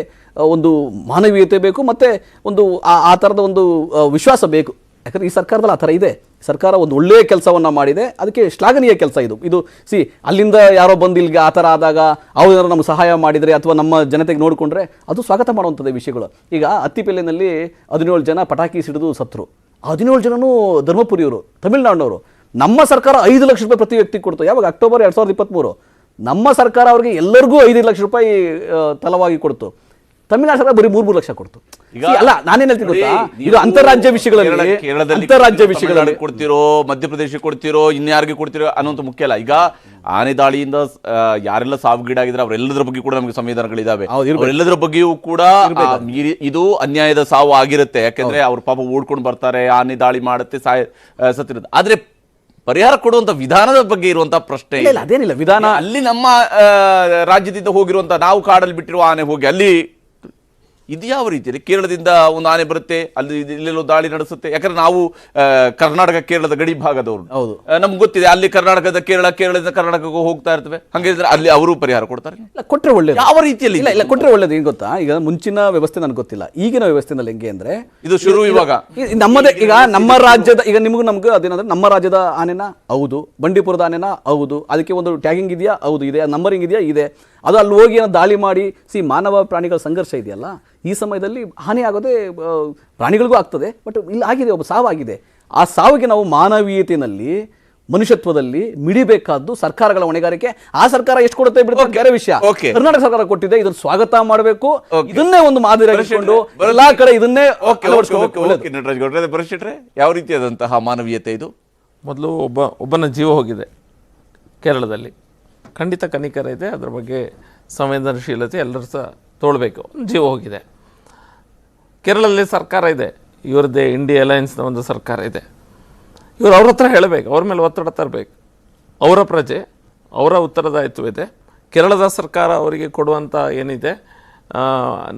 ಒಂದು ಮಾನವೀಯತೆ ಬೇಕು, ಮತ್ತೆ ಒಂದು ಆ ಥರದ ಒಂದು ವಿಶ್ವಾಸ ಬೇಕು. ಯಾಕಂದರೆ ಈ ಸರ್ಕಾರದಲ್ಲಿ ಆ ಥರ ಇದೆ. ಸರ್ಕಾರ ಒಂದು ಒಳ್ಳೆಯ ಕೆಲಸವನ್ನು ಮಾಡಿದೆ, ಅದಕ್ಕೆ ಶ್ಲಾಘನೀಯ ಕೆಲಸ ಇದು. ಅಲ್ಲಿಂದ ಯಾರೋ ಬಂದು ಇಲ್ಲಿಗೆ ಆ ಥರ ಆದಾಗ ಅವ್ರು ನಮ್ಗೆ ಸಹಾಯ ಮಾಡಿದರೆ ಅಥವಾ ನಮ್ಮ ಜನತೆಗೆ ನೋಡಿಕೊಂಡ್ರೆ ಅದು ಸ್ವಾಗತ ಮಾಡುವಂಥದ್ದು ವಿಷಯಗಳು. ಈಗ ಅತ್ತಿಪೆಲ್ಲಿನಲ್ಲಿ 17 ಜನ ಪಟಾಕಿ ಸಿಡಿದು ಸತ್ರು. 17 ಜನನೂ ಧರ್ಮಪುರಿಯವರು, ತಮಿಳುನಾಡಿನವರು. ನಮ್ಮ ಸರ್ಕಾರ 5 ಲಕ್ಷ ರೂಪಾಯಿ ಪ್ರತಿ ವ್ಯಕ್ತಿ ಕೊಡ್ತು. ಯಾವಾಗ? ಅಕ್ಟೋಬರ್ 2023. ನಮ್ಮ ಸರ್ಕಾರ ಅವರಿಗೆ ಎಲ್ಲರಿಗೂ 5 ಲಕ್ಷ ರೂಪಾಯಿ ತಲವಾಗಿ ಕೊಡ್ತು. ತಮಿಳುನಾಡು ಸರ್ಕಾರ ಬರೀ 3 ಲಕ್ಷ ಕೊಡ್ತು. ಅಲ್ಲ, ನಾನೇನ್ ಹೇಳ್ತೀನಿ ಗೊತ್ತಾ, ಇದು ಅಂತಾರಾಜ್ಯ ವಿಷಯಗಳಲ್ಲಿ ಕೊಡ್ತಿರೋ, ಮಧ್ಯಪ್ರದೇಶಕ್ಕೆ ಕೊಡ್ತಿರೋ, ಇನ್ಯಾರಿಗೆ ಕೊಡ್ತಿರೋ ಅನ್ನೋಂತ ಮುಖ್ಯ ಅಲ್ಲ. ಈಗ ಆನೆ ದಾಳಿಯಿಂದ ಯಾರೆಲ್ಲ ಸಾವಿಗೀಡಾಗಿದ್ರೆ ಅವರೆಲ್ಲದರ ಬಗ್ಗೆ ಕೂಡ ನಮಗೆ ಸಂವಿಧಾನಗಳಿದಾವೆ. ಅವರೆಲ್ಲದರ ಬಗ್ಗೆಯೂ ಕೂಡ ಇದು ಅನ್ಯಾಯದ ಸಾವು ಆಗಿರುತ್ತೆ. ಯಾಕಂದ್ರೆ ಅವ್ರ ಪಾಪ ಓಡ್ಕೊಂಡು ಬರ್ತಾರೆ, ಆನೆ ದಾಳಿ ಮಾಡುತ್ತೆ, ಸತ್ತಿರುತ್ತೆ. ಆದ್ರೆ ಪರಿಹಾರ ಕೊಡುವಂತ ವಿಧಾನದ ಬಗ್ಗೆ ಇರುವಂತಹ ಪ್ರಶ್ನೆ ಅದೇನಿಲ್ಲ. ವಿಧಾನ ಅಲ್ಲಿ ನಮ್ಮ ರಾಜ್ಯದಿಂದ ಹೋಗಿರುವಂತ, ನಾವು ಕಾಡಲ್ಲಿ ಬಿಟ್ಟಿರುವ ಆನೆ ಹೋಗಿ ಅಲ್ಲಿ ಇದು ಯಾವ ರೀತಿಯಲ್ಲಿ ಕೇರಳದಿಂದ ಒಂದು ಆನೆ ಬರುತ್ತೆ, ಅಲ್ಲಿ ಇಲ್ಲೆಲ್ಲೋ ದಾಳಿ ನಡೆಸುತ್ತೆ. ಯಾಕಂದ್ರೆ ನಾವು ಕರ್ನಾಟಕ ಕೇರಳದ ಗಡಿ ಭಾಗದವರು, ನಮ್ಗೆ ಗೊತ್ತಿದೆ ಅಲ್ಲಿ ಕೇರಳದಿಂದ ಕರ್ನಾಟಕಕ್ಕೆ ಹೋಗ್ತಾ ಇರ್ತವೆ. ಹಂಗಿದ್ರೆ ಅಲ್ಲಿ ಅವರು ಪರಿಹಾರ ಕೊಡ್ತಾರೆ. ಕೊಟ್ಟರೆ ಒಳ್ಳೇದು. ಯಾವ ರೀತಿಯಲ್ಲಿ? ಇಲ್ಲ ಕೊಟ್ಟರೆ ಒಳ್ಳೇದು. ಏನು ಗೊತ್ತಾ, ಈಗ ಮುಂಚಿನ ವ್ಯವಸ್ಥೆ ನನಗೆ ಗೊತ್ತಿಲ್ಲ, ಈಗಿನ ವ್ಯವಸ್ಥೆನಲ್ಲಿ ಹೆಂಗೆ ಅಂದ್ರೆ ಇದು ಶುರು ಇವಾಗ ನಮ್ಮದೇ. ಈಗ ನಮ್ಮ ರಾಜ್ಯದ, ಈಗ ನಮ್ಗೆ ಅದೇನಂದ್ರೆ ನಮ್ಮ ರಾಜ್ಯದ ಆನೆನ ಹೌದು, ಬಂಡೀಪುರದ ಆನೆನ ಹೌದು, ಅದಕ್ಕೆ ಒಂದು ಟ್ಯಾಗಿಂಗ್ ಇದೆಯಾ? ಹೌದು ಇದೆ. ನಂಬರಿಂಗ್ ಇದೆಯಾ? ಇದೆ. ಅದು ಅಲ್ಲಿ ಹೋಗಿ ದಾಳಿ ಮಾಡಿ ಮಾನವ ಪ್ರಾಣಿಗಳ ಸಂಘರ್ಷ ಇದೆಯಲ್ಲ, ಈ ಸಮಯದಲ್ಲಿ ಹಾನಿ ಆಗೋದೇ ಪ್ರಾಣಿಗಳಿಗೂ ಆಗ್ತದೆ. ಬಟ್ ಇಲ್ಲಿ ಆಗಿದೆ, ಒಬ್ಬ ಸಾವಾಗಿದೆ. ಆ ಸಾವಿಗೆ ನಾವು ಮಾನವೀಯತೆಯಲ್ಲಿ, ಮನುಷ್ಯತ್ವದಲ್ಲಿ ಮಿಡಿಬೇಕಾದ್ದು ಸರ್ಕಾರಗಳ ಹೊಣೆಗಾರಿಕೆ. ಆ ಸರ್ಕಾರ ಎಷ್ಟು ಕೊಡುತ್ತೆ ಬಿಡುತ್ತೆ ಬೇರೆ ವಿಷಯ. ಕರ್ನಾಟಕ ಸರ್ಕಾರ ಕೊಟ್ಟಿದೆ, ಇದನ್ನು ಸ್ವಾಗತ ಮಾಡಬೇಕು. ಇದನ್ನೇ ಒಂದು ಮಾದರಿಯಾಗಿಕೊಂಡು ಎಲ್ಲಾ ಕಡೆ ಇದನ್ನೇ ನಟರಾಜ್ ಗೌಡ್ರೆ ಪರಿಶೀಟ್ರೆ, ಯಾವ ರೀತಿಯಾದಂತಹ ಮಾನವೀಯತೆ ಇದು? ಮೊದಲು ಒಬ್ಬನ ಜೀವ ಹೋಗಿದೆ ಕೇರಳದಲ್ಲಿ, ಖಂಡಿತ ಕನಿಕರ ಇದೆ, ಅದರ ಬಗ್ಗೆ ಸಂವೇದನಶೀಲತೆ ಎಲ್ಲರೂ ಸಹ ತೋಳ್ಬೇಕು. ಜೀವ ಹೋಗಿದೆ. ಕೇರಳದಲ್ಲಿ ಸರ್ಕಾರ ಇದೆ, ಇವರದ್ದೇ ಇಂಡಿಯಾ ಅಲಯನ್ಸ್ನ ಒಂದು ಸರ್ಕಾರ ಇದೆ. ಇವರು ಅವ್ರ ಹತ್ರ ಹೇಳಬೇಕು, ಅವ್ರ ಮೇಲೆ ಒತ್ತಡ ತರಬೇಕು. ಅವರ ಪ್ರಜೆ, ಅವರ ಉತ್ತರದಾಯಿತ್ವ ಇದೆ. ಕೇರಳದ ಸರ್ಕಾರ ಅವರಿಗೆ ಕೊಡುವಂಥ ಏನಿದೆ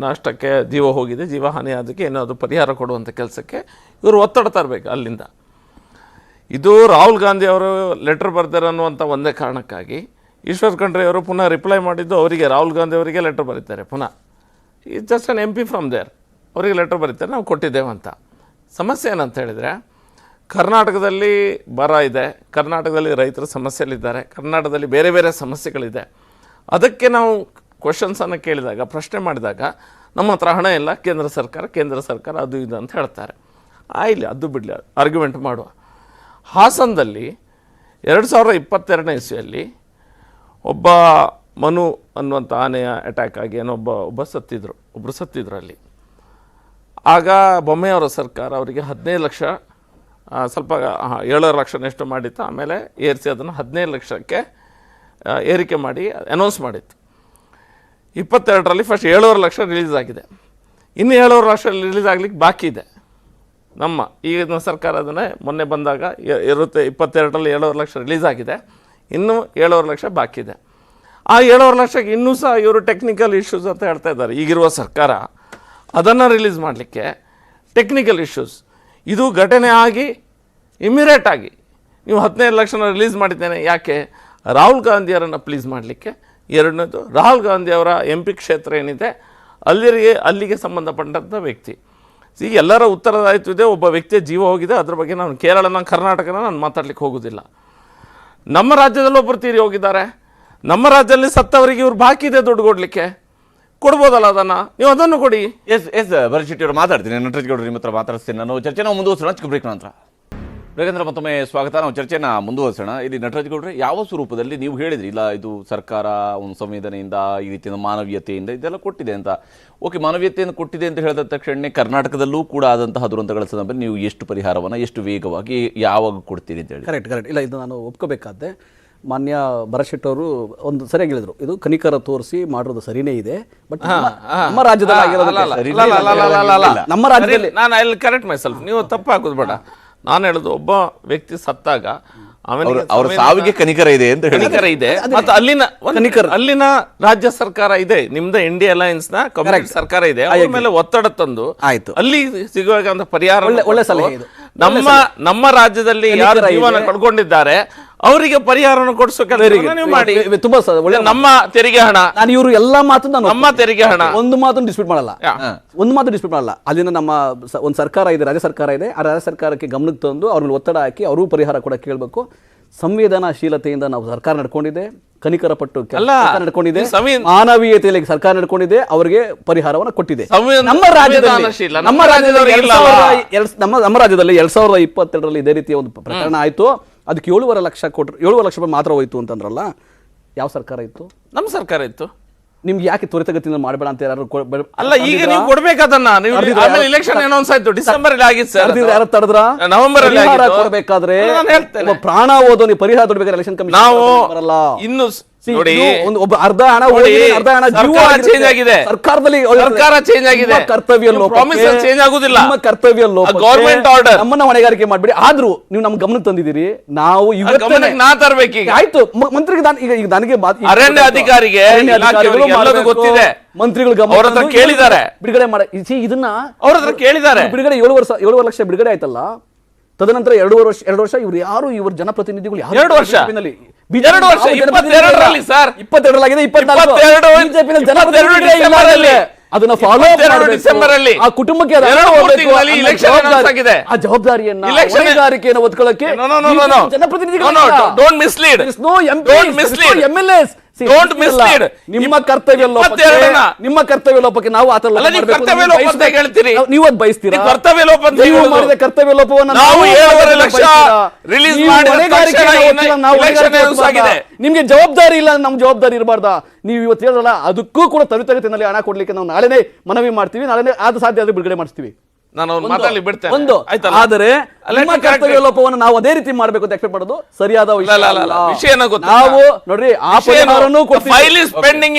ನಷ್ಟಕ್ಕೆ, ಜೀವ ಹೋಗಿದೆ, ಜೀವ ಹಾನಿ ಅದಕ್ಕೆ ಏನಾದರೂ ಪರಿಹಾರ ಕೊಡುವಂಥ ಕೆಲಸಕ್ಕೆ ಇವರು ಒತ್ತಡ ತರಬೇಕು ಅಲ್ಲಿಂದ. ಇದು ರಾಹುಲ್ ಗಾಂಧಿ ಅವರು ಲೆಟರ್ ಬರ್ತಾರೆ ಅನ್ನುವಂಥ ಒಂದೇ ಕಾರಣಕ್ಕಾಗಿ ಈಶ್ವರ್ ಖಂಡ್ರೆ ಅವರು ಪುನಃ ರಿಪ್ಲೈ ಮಾಡಿದ್ದು ಅವರಿಗೆ, ರಾಹುಲ್ ಗಾಂಧಿ ಅವರಿಗೆ ಲೆಟರ್ ಬರೀತಾರೆ ಪುನಃ. Is just an MP from there, ಅವರಿಗೆ ಲೆಟರ್ ಬರೀತಾರೆ, ನಾವು ಕೊಟ್ಟಿದ್ದೇವೆ ಅಂತ. ಸಮಸ್ಯೆ ಏನಂತ ಹೇಳಿದರೆ, ಕರ್ನಾಟಕದಲ್ಲಿ ಬರ ಇದೆ, ಕರ್ನಾಟಕದಲ್ಲಿ ರೈತರ ಸಮಸ್ಯೆಗಳಿದ್ದಾರೆ, ಕರ್ನಾಟಕದಲ್ಲಿ ಬೇರೆ ಬೇರೆ ಸಮಸ್ಯೆಗಳಿದೆ. ಅದಕ್ಕೆ ನಾವು ಕ್ವಶನ್ಸನ್ನು ಕೇಳಿದಾಗ, ಪ್ರಶ್ನೆ ಮಾಡಿದಾಗ, ನಮ್ಮ ಹತ್ರ ಹಣ ಇಲ್ಲ, ಕೇಂದ್ರ ಸರ್ಕಾರ ಅದು ಇದು ಅಂತ ಹೇಳ್ತಾರೆ. ಆಯಿಲ್ಲ, ಅದು ಬಿಡಲಿ, ಆರ್ಗ್ಯುಮೆಂಟ್ ಮಾಡುವ. ಹಾಸನದಲ್ಲಿ 2022ನೇ ಇಸ್ವಿಯಲ್ಲಿ ಒಬ್ಬ ಮನು ಅನ್ನುವಂಥ ಆನೆಯ ಅಟ್ಯಾಕ್ ಆಗಿ ಒಬ್ಬರು ಸತ್ತಿದ್ರು ಅಲ್ಲಿ. ಆಗ ಬೊಮ್ಮೆಯವರ ಸರ್ಕಾರ ಅವರಿಗೆ 15 ಲಕ್ಷ, ಸ್ವಲ್ಪ 7 ಲಕ್ಷನಷ್ಟು ಮಾಡಿತ್ತು. ಆಮೇಲೆ ಏರಿಸಿ ಅದನ್ನು 15 ಲಕ್ಷಕ್ಕೆ ಏರಿಕೆ ಮಾಡಿ ಅನೌನ್ಸ್ ಮಾಡಿತ್ತು. 22ರಲ್ಲಿ ಫಸ್ಟ್ 7.5 ಲಕ್ಷ ರಿಲೀಸ್ ಆಗಿದೆ. ಇನ್ನು 7.5 ಲಕ್ಷ ರಿಲೀಸ್ ಆಗಲಿಕ್ಕೆ ಬಾಕಿ ಇದೆ. ನಮ್ಮ ಈಗಿನ ಸರ್ಕಾರ ಅದನ್ನೇ ಮೊನ್ನೆ ಬಂದಾಗ 22ರಲ್ಲಿ 7.5 ಲಕ್ಷ ರಿಲೀಸ್ ಆಗಿದೆ, ಇನ್ನೂ 7.5 ಲಕ್ಷ ಬಾಕಿ ಇದೆ. ಆ 7.5 ಲಕ್ಷಕ್ಕೆ ಇನ್ನೂ ಸಹ ಇವರು ಟೆಕ್ನಿಕಲ್ ಇಶ್ಯೂಸ್ ಅಂತ ಹೇಳ್ತಾ ಇದ್ದಾರೆ ಈಗಿರುವ ಸರ್ಕಾರ. ಅದನ್ನು ರಿಲೀಸ್ ಮಾಡಲಿಕ್ಕೆ ಟೆಕ್ನಿಕಲ್ ಇಶ್ಯೂಸ್, ಇದು ಘಟನೆ ಆಗಿ ಇಮಿಡಿಯೇಟ್ ಆಗಿ ನೀವು 15 ಲಕ್ಷನ ರಿಲೀಸ್ ಮಾಡಿದ್ದೇನೆ. ಯಾಕೆ? ರಾಹುಲ್ ಗಾಂಧಿಯವರನ್ನು ಪ್ಲೀಸ್ ಮಾಡಲಿಕ್ಕೆ. ಎರಡನೇದು, ರಾಹುಲ್ ಗಾಂಧಿಯವರ MP ಕ್ಷೇತ್ರ ಏನಿದೆ ಅಲ್ಲಿಗೆ ಸಂಬಂಧಪಟ್ಟಂಥ ವ್ಯಕ್ತಿ. ಈಗ ಎಲ್ಲರ ಉತ್ತರದಾಯಿತು ಇದೆ, ಒಬ್ಬ ವ್ಯಕ್ತಿಯ ಜೀವ ಹೋಗಿದೆ. ಅದ್ರ ಬಗ್ಗೆ ನಾನು ಕರ್ನಾಟಕನ ನಾನು ಮಾತಾಡ್ಲಿಕ್ಕೆ ಹೋಗೋದಿಲ್ಲ. ನಮ್ಮ ರಾಜ್ಯದಲ್ಲಿ ಒಬ್ಬರು ತೀರಿ ಹೋಗಿದ್ದಾರೆ, ನಮ್ಮ ರಾಜ್ಯದಲ್ಲಿ ಸತ್ತವರಿಗೆ ಇವ್ರು ಬಾಕಿ ಇದೆ ದುಡ್ಡು ಕೊಡಲಿಕ್ಕೆ, ಕೊಡ್ಬೋದಲ್ಲ ಅದನ್ನು, ನೀವು ಅದನ್ನು ಕೊಡಿ. ಎಸ್ ಭರತ್ ಅವರು ಮಾತಾಡ್ತೀನಿ, ನಟರಾಜ್ ಗೌಡ್ರು ನಿಮ್ಮ ಹತ್ರ ಮಾತಾಡ್ತೀನಿ. ನಾನು ಚರ್ಚೆನ ಮುಂದುವರಿಸೋಣ, ಚಿಕ್ಕ ಬ್ರೇಕ್ ನಂತರ. ಬೇಕಂದ್ರೆ ಮತ್ತೊಮ್ಮೆ ಸ್ವಾಗತ. ನಾವು ಚರ್ಚೆನ ಮುಂದುವರಿಸೋಣ. ಇಲ್ಲಿ ನಟರಾಜ್ ಗೌಡ್ರೆ, ಯಾವ ಸ್ವರೂಪದಲ್ಲಿ ನೀವು ಹೇಳಿದ್ರಿ, ಇಲ್ಲ ಇದು ಸರ್ಕಾರ ಒಂದು ಸಂವೇದನೆಯಿಂದ, ಈ ರೀತಿಯ ಮಾನವೀಯತೆಯಿಂದ ಇದೆಲ್ಲ ಕೊಟ್ಟಿದೆ ಅಂತ. ಓಕೆ, ಮಾನವೀಯತೆಯನ್ನು ಕೊಟ್ಟಿದೆ ಅಂತ ಹೇಳಿದ ತಕ್ಷಣ ಕರ್ನಾಟಕದಲ್ಲೂ ಕೂಡ ಆದಂತಹ ದುರಂತಗಳ ಸಂದರ್ಭದಲ್ಲಿ ನೀವು ಎಷ್ಟು ಪರಿಹಾರವನ್ನು ಎಷ್ಟು ವೇಗವಾಗಿ ಯಾವಾಗ ಕೊಡ್ತೀರಿ ಅಂತ ಹೇಳಿ? ಕರೆಕ್ಟ್. ಇಲ್ಲ, ಇದು ನಾನು ಒಪ್ಕೋಬೇಕಾದ್ದೆ. ಮಾನ್ಯ ಭರತ್ ಶೆಟ್ಟಿ ಅವರು ಒಂದು ಸರಿಯಾಗಿ ಹೇಳಿದ್ರು, ಇದು ಕನಿಕರ ತೋರಿಸಿ ಮಾಡೋದು ಸರಿನೇ ಇದೆ. ಬಟ್ ನಮ್ಮ ರಾಜ್ಯದಲ್ಲಿ ನಮ್ಮ ರಾಜ್ಯದಲ್ಲಿ ನಾನು ಅಲ್ಲಿ ಕರೆಕ್ಟ್ ಮೈ ಸೆಲ್ಫ್, ನೀವು ತಪ್ಪು ಹಾಕೋದು ಬೇಡ. ನಾನು ಹೇಳುದು, ಒಬ್ಬ ವ್ಯಕ್ತಿ ಸತ್ತಾಗ ಅವರ ಸಾವಿಗೆ ಕನಿಕರ ಇದೆ ಅಂತ ಕನಿಕರ ಇದೆ. ಮತ್ತು ಅಲ್ಲಿನ ರಾಜ್ಯ ಸರ್ಕಾರ ಇದೆ, ನಿಮ್ದು ಇಂಡಿಯಾ ಅಲಯನ್ಸ್ ನ ಕಮ್ಯುನಿಸ್ಟ್ ಸರ್ಕಾರ ಇದೆ, ಅವ್ರ ಮೇಲೆ ಒತ್ತಡ ತಂದು ಅಲ್ಲಿ ಸಿಗುವಂತ ಪರಿಹಾರ ಒಳ್ಳೆ ಸಲಹೆ ಇದು. ನಮ್ಮ ರಾಜ್ಯದಲ್ಲಿ ಯಾರು ಜೀವನ ಕಳ್ಕೊಂಡಿದ್ದಾರೆ ಅವರಿಗೆ ಪರಿಹಾರವನ್ನು ಕೊಡಿಸೋ ಕೆಲಸ ನೀವು ಮಾಡಿ. ತುಂಬಾ ಒಳ್ಳೆ. ನಮ್ಮ ತೆರಿಗೆ ಹಣ, ನಾನು ಇವರು ಎಲ್ಲಾ ಮಾತನ್ನು ನಮ್ಮ ತೆರಿಗೆ ಹಣ, ಒಂದು ಮಾತನ್ನು ಡಿಸ್ಪ್ಯೂಟ್ ಮಾಡಲ್ಲ, ಒಂದು ಮಾತು ಡಿಸ್ಪ್ಯೂಟ್ ಮಾಡಲ್ಲ. ಅಲ್ಲಿನ ನಮ್ಮ ಒಂದು ಸರ್ಕಾರ ಇದೆ, ರಾಜ್ಯ ಸರ್ಕಾರ ಇದೆ, ಆ ರಾಜ್ಯ ಸರ್ಕಾರಕ್ಕೆ ಗಮನಕ್ಕೆ ತಂದು ಅವ್ರ ಮೇಲೆ ಒತ್ತಡ ಹಾಕಿ ಅವರು ಪರಿಹಾರ ಕೂಡ ಕೇಳಬೇಕು. ಸಂವೇದನಾಶೀಲತೆಯಿಂದ ನಾವು ಸರ್ಕಾರ ನಡ್ಕೊಂಡಿದೆ, ಕನಿಕರ ಪಟ್ಟು ನಡ್ಕೊಂಡಿದೆ, ಮಾನವೀಯತೆಯಲ್ಲಿ ಸರ್ಕಾರ ನಡ್ಕೊಂಡಿದೆ, ಅವರಿಗೆ ಪರಿಹಾರವನ್ನು ಕೊಟ್ಟಿದೆ. ನಮ್ಮ ರಾಜ್ಯದಲ್ಲಿ 2022ರಲ್ಲಿ ಇದೇ ರೀತಿಯ ಒಂದು ಪ್ರಕರಣ ಆಯ್ತು. ಅದಕ್ಕೆ 7.5 ಲಕ್ಷ ಕೊಟ್ಟರು, 7.5 ಲಕ್ಷ ರೂಪಾಯಿ ಮಾತ್ರ ಹೋಯ್ತು ಅಂತಂದ್ರಲ್ಲ. ಯಾವ ಸರ್ಕಾರ ಇತ್ತು? ನಮ್ಮ ಸರ್ಕಾರ ಇತ್ತು. ನಿಮ್ಗೆ ಯಾಕೆ ತ್ವರಿತಗತಿಯಿಂದ ಮಾಡಬೇಡ ಅಂತ ಯಾರು ಅಲ್ಲ, ಈಗ ನೀವು ಕೊಡ್ಬೇಕದನ್ನ. ಇಲೆಕ್ಷನ್ ಅನೌನ್ಸ್ ಆಯ್ತು, ಡಿಸೆಂಬರ್ ಅಲ್ಲಿ ಆಗಿತ್ತು ಸರ್. ಯಾರು ತಡೆದ್ರ? ನವೆಂಬರ್ ಅಲ್ಲಿ ಕೊಡಬೇಕಾದ್ರೆ ಪ್ರಾಣ ಓದೋ ನೀವು ಪರಿಹಾರ ಕೊಡ್ಬೇಕಾದ್ರೆ ಎಲೆಕ್ಷನ್ ಕಮಿಷನ್ ನಾವು ಇನ್ನು ನೋಡಿ, ಒಬ್ಬ ಅರ್ಧ ಹಣ ಅರ್ಧ ಹಣ ಚೇಂಜ್ ಆಗಿದೆ, ಸರ್ಕಾರದಲ್ಲಿ ಸರ್ಕಾರ ಚೇಂಜ್ ಆಗಿದೆ, ಕರ್ತವ್ಯ ಚೇಂಜ್ ಆಗುದಿಲ್ಲ, ಕರ್ತವ್ಯ ಗವರ್ಮೆಂಟ್ ಆರ್ಡರ್ ನಮ್ಮನ್ನ ಹೊಣೆಗಾರಿಕೆ ಮಾಡ್ಬಿಡಿ. ಆದ್ರೂ ನೀವು ನಮ್ ಗಮನಕ್ಕೆ ತಂದಿದ್ದೀರಿ, ನಾವು ನಾ ತರಬೇಕೀಗ. ಆಯ್ತು, ಮಂತ್ರಿಗೆ ಈಗ ನನಗೆ ಅರಣ್ಯ ಅಧಿಕಾರಿಗೆ ಗೊತ್ತಿದೆ, ಮಂತ್ರಿಗಳು ಅವ್ರ ಹತ್ರ ಕೇಳಿದ್ದಾರೆ, ಬಿಡುಗಡೆ ಮಾಡಿ. ಇದನ್ನ ಅವ್ರ ಹತ್ರ ಕೇಳಿದ್ದಾರೆ. ಬಿಡುಗಡೆ 7 ಲಕ್ಷ ಬಿಡುಗಡೆ ಆಯ್ತಲ್ಲ, ತದನಂತರ 2 ವರ್ಷ ಇವ್ರು ಯಾರು, ಇವ್ರ ಜನಪ್ರತಿನಿಧಿಗಳು 2 ವರ್ಷ 22ರಲ್ಲಿ ಸರ್, 22 ಅದನ್ನ ಫಾಲೋ ಡಿಸೆಂಬರ್ ಅಲ್ಲಿ ಆ ಕುಟುಂಬಕ್ಕೆ ಆ ಜವಾಬ್ದಾರಿಯನ್ನ ಹೊಣೆಗಾರಿಕೆಯನ್ನು ಒತ್ಕೊಳ್ಳಕ್ಕೆ ಜನಪ್ರತಿನಿಧಿಗಳು ಡೋಂಟ್ ಮಿಸ್ಲೀಡ್, MLAs ನಿಮ್ಮ ಕರ್ತವ್ಯ ಲೋಪಕ್ಕೆ ನಾವು ನೀವು ಅದು ಬಯಸ್ತೀರಾ? ನೀವು ಮಾಡಿದ ಕರ್ತವ್ಯ ಲೋಪವನ್ನು ನಿಮ್ಗೆ ಜವಾಬ್ದಾರಿ ಇಲ್ಲ, ನಮ್ ಜವಾಬ್ದಾರಿ ಇರಬಾರ್ದಾ? ನೀವು ಇವತ್ತು ಹೇಳಲ್ಲ, ಅದಕ್ಕೂ ಕೂಡ ತ್ವರಿತಗತಿಯಲ್ಲಿ ಹಣ ಕೊಡ್ಲಿಕ್ಕೆ ನಾವು ನಾಳೆನೇ ಮನವಿ ಮಾಡ್ತೀವಿ, ನಾಳೆನೇ ಅದು ಸಾಧ್ಯ ಆದ್ರೆ ಬಿಡುಗಡೆ ಮಾಡ್ತೀವಿ. ಒಂದು ಆದರೆ ಕರ್ತವ್ಯ ಲೋಪವನ್ನು ನಾವು ಅದೇ ರೀತಿ ಮಾಡಬೇಕು ಅಂತ ಎಕ್ಸ್ಪೆಕ್ಟ್ ಮಾಡೋದು ಸರಿಯಾದ ವಿಷಯ. ನಾವು ನೋಡ್ರಿ, ಆ ಪರಿಹಾರನೂ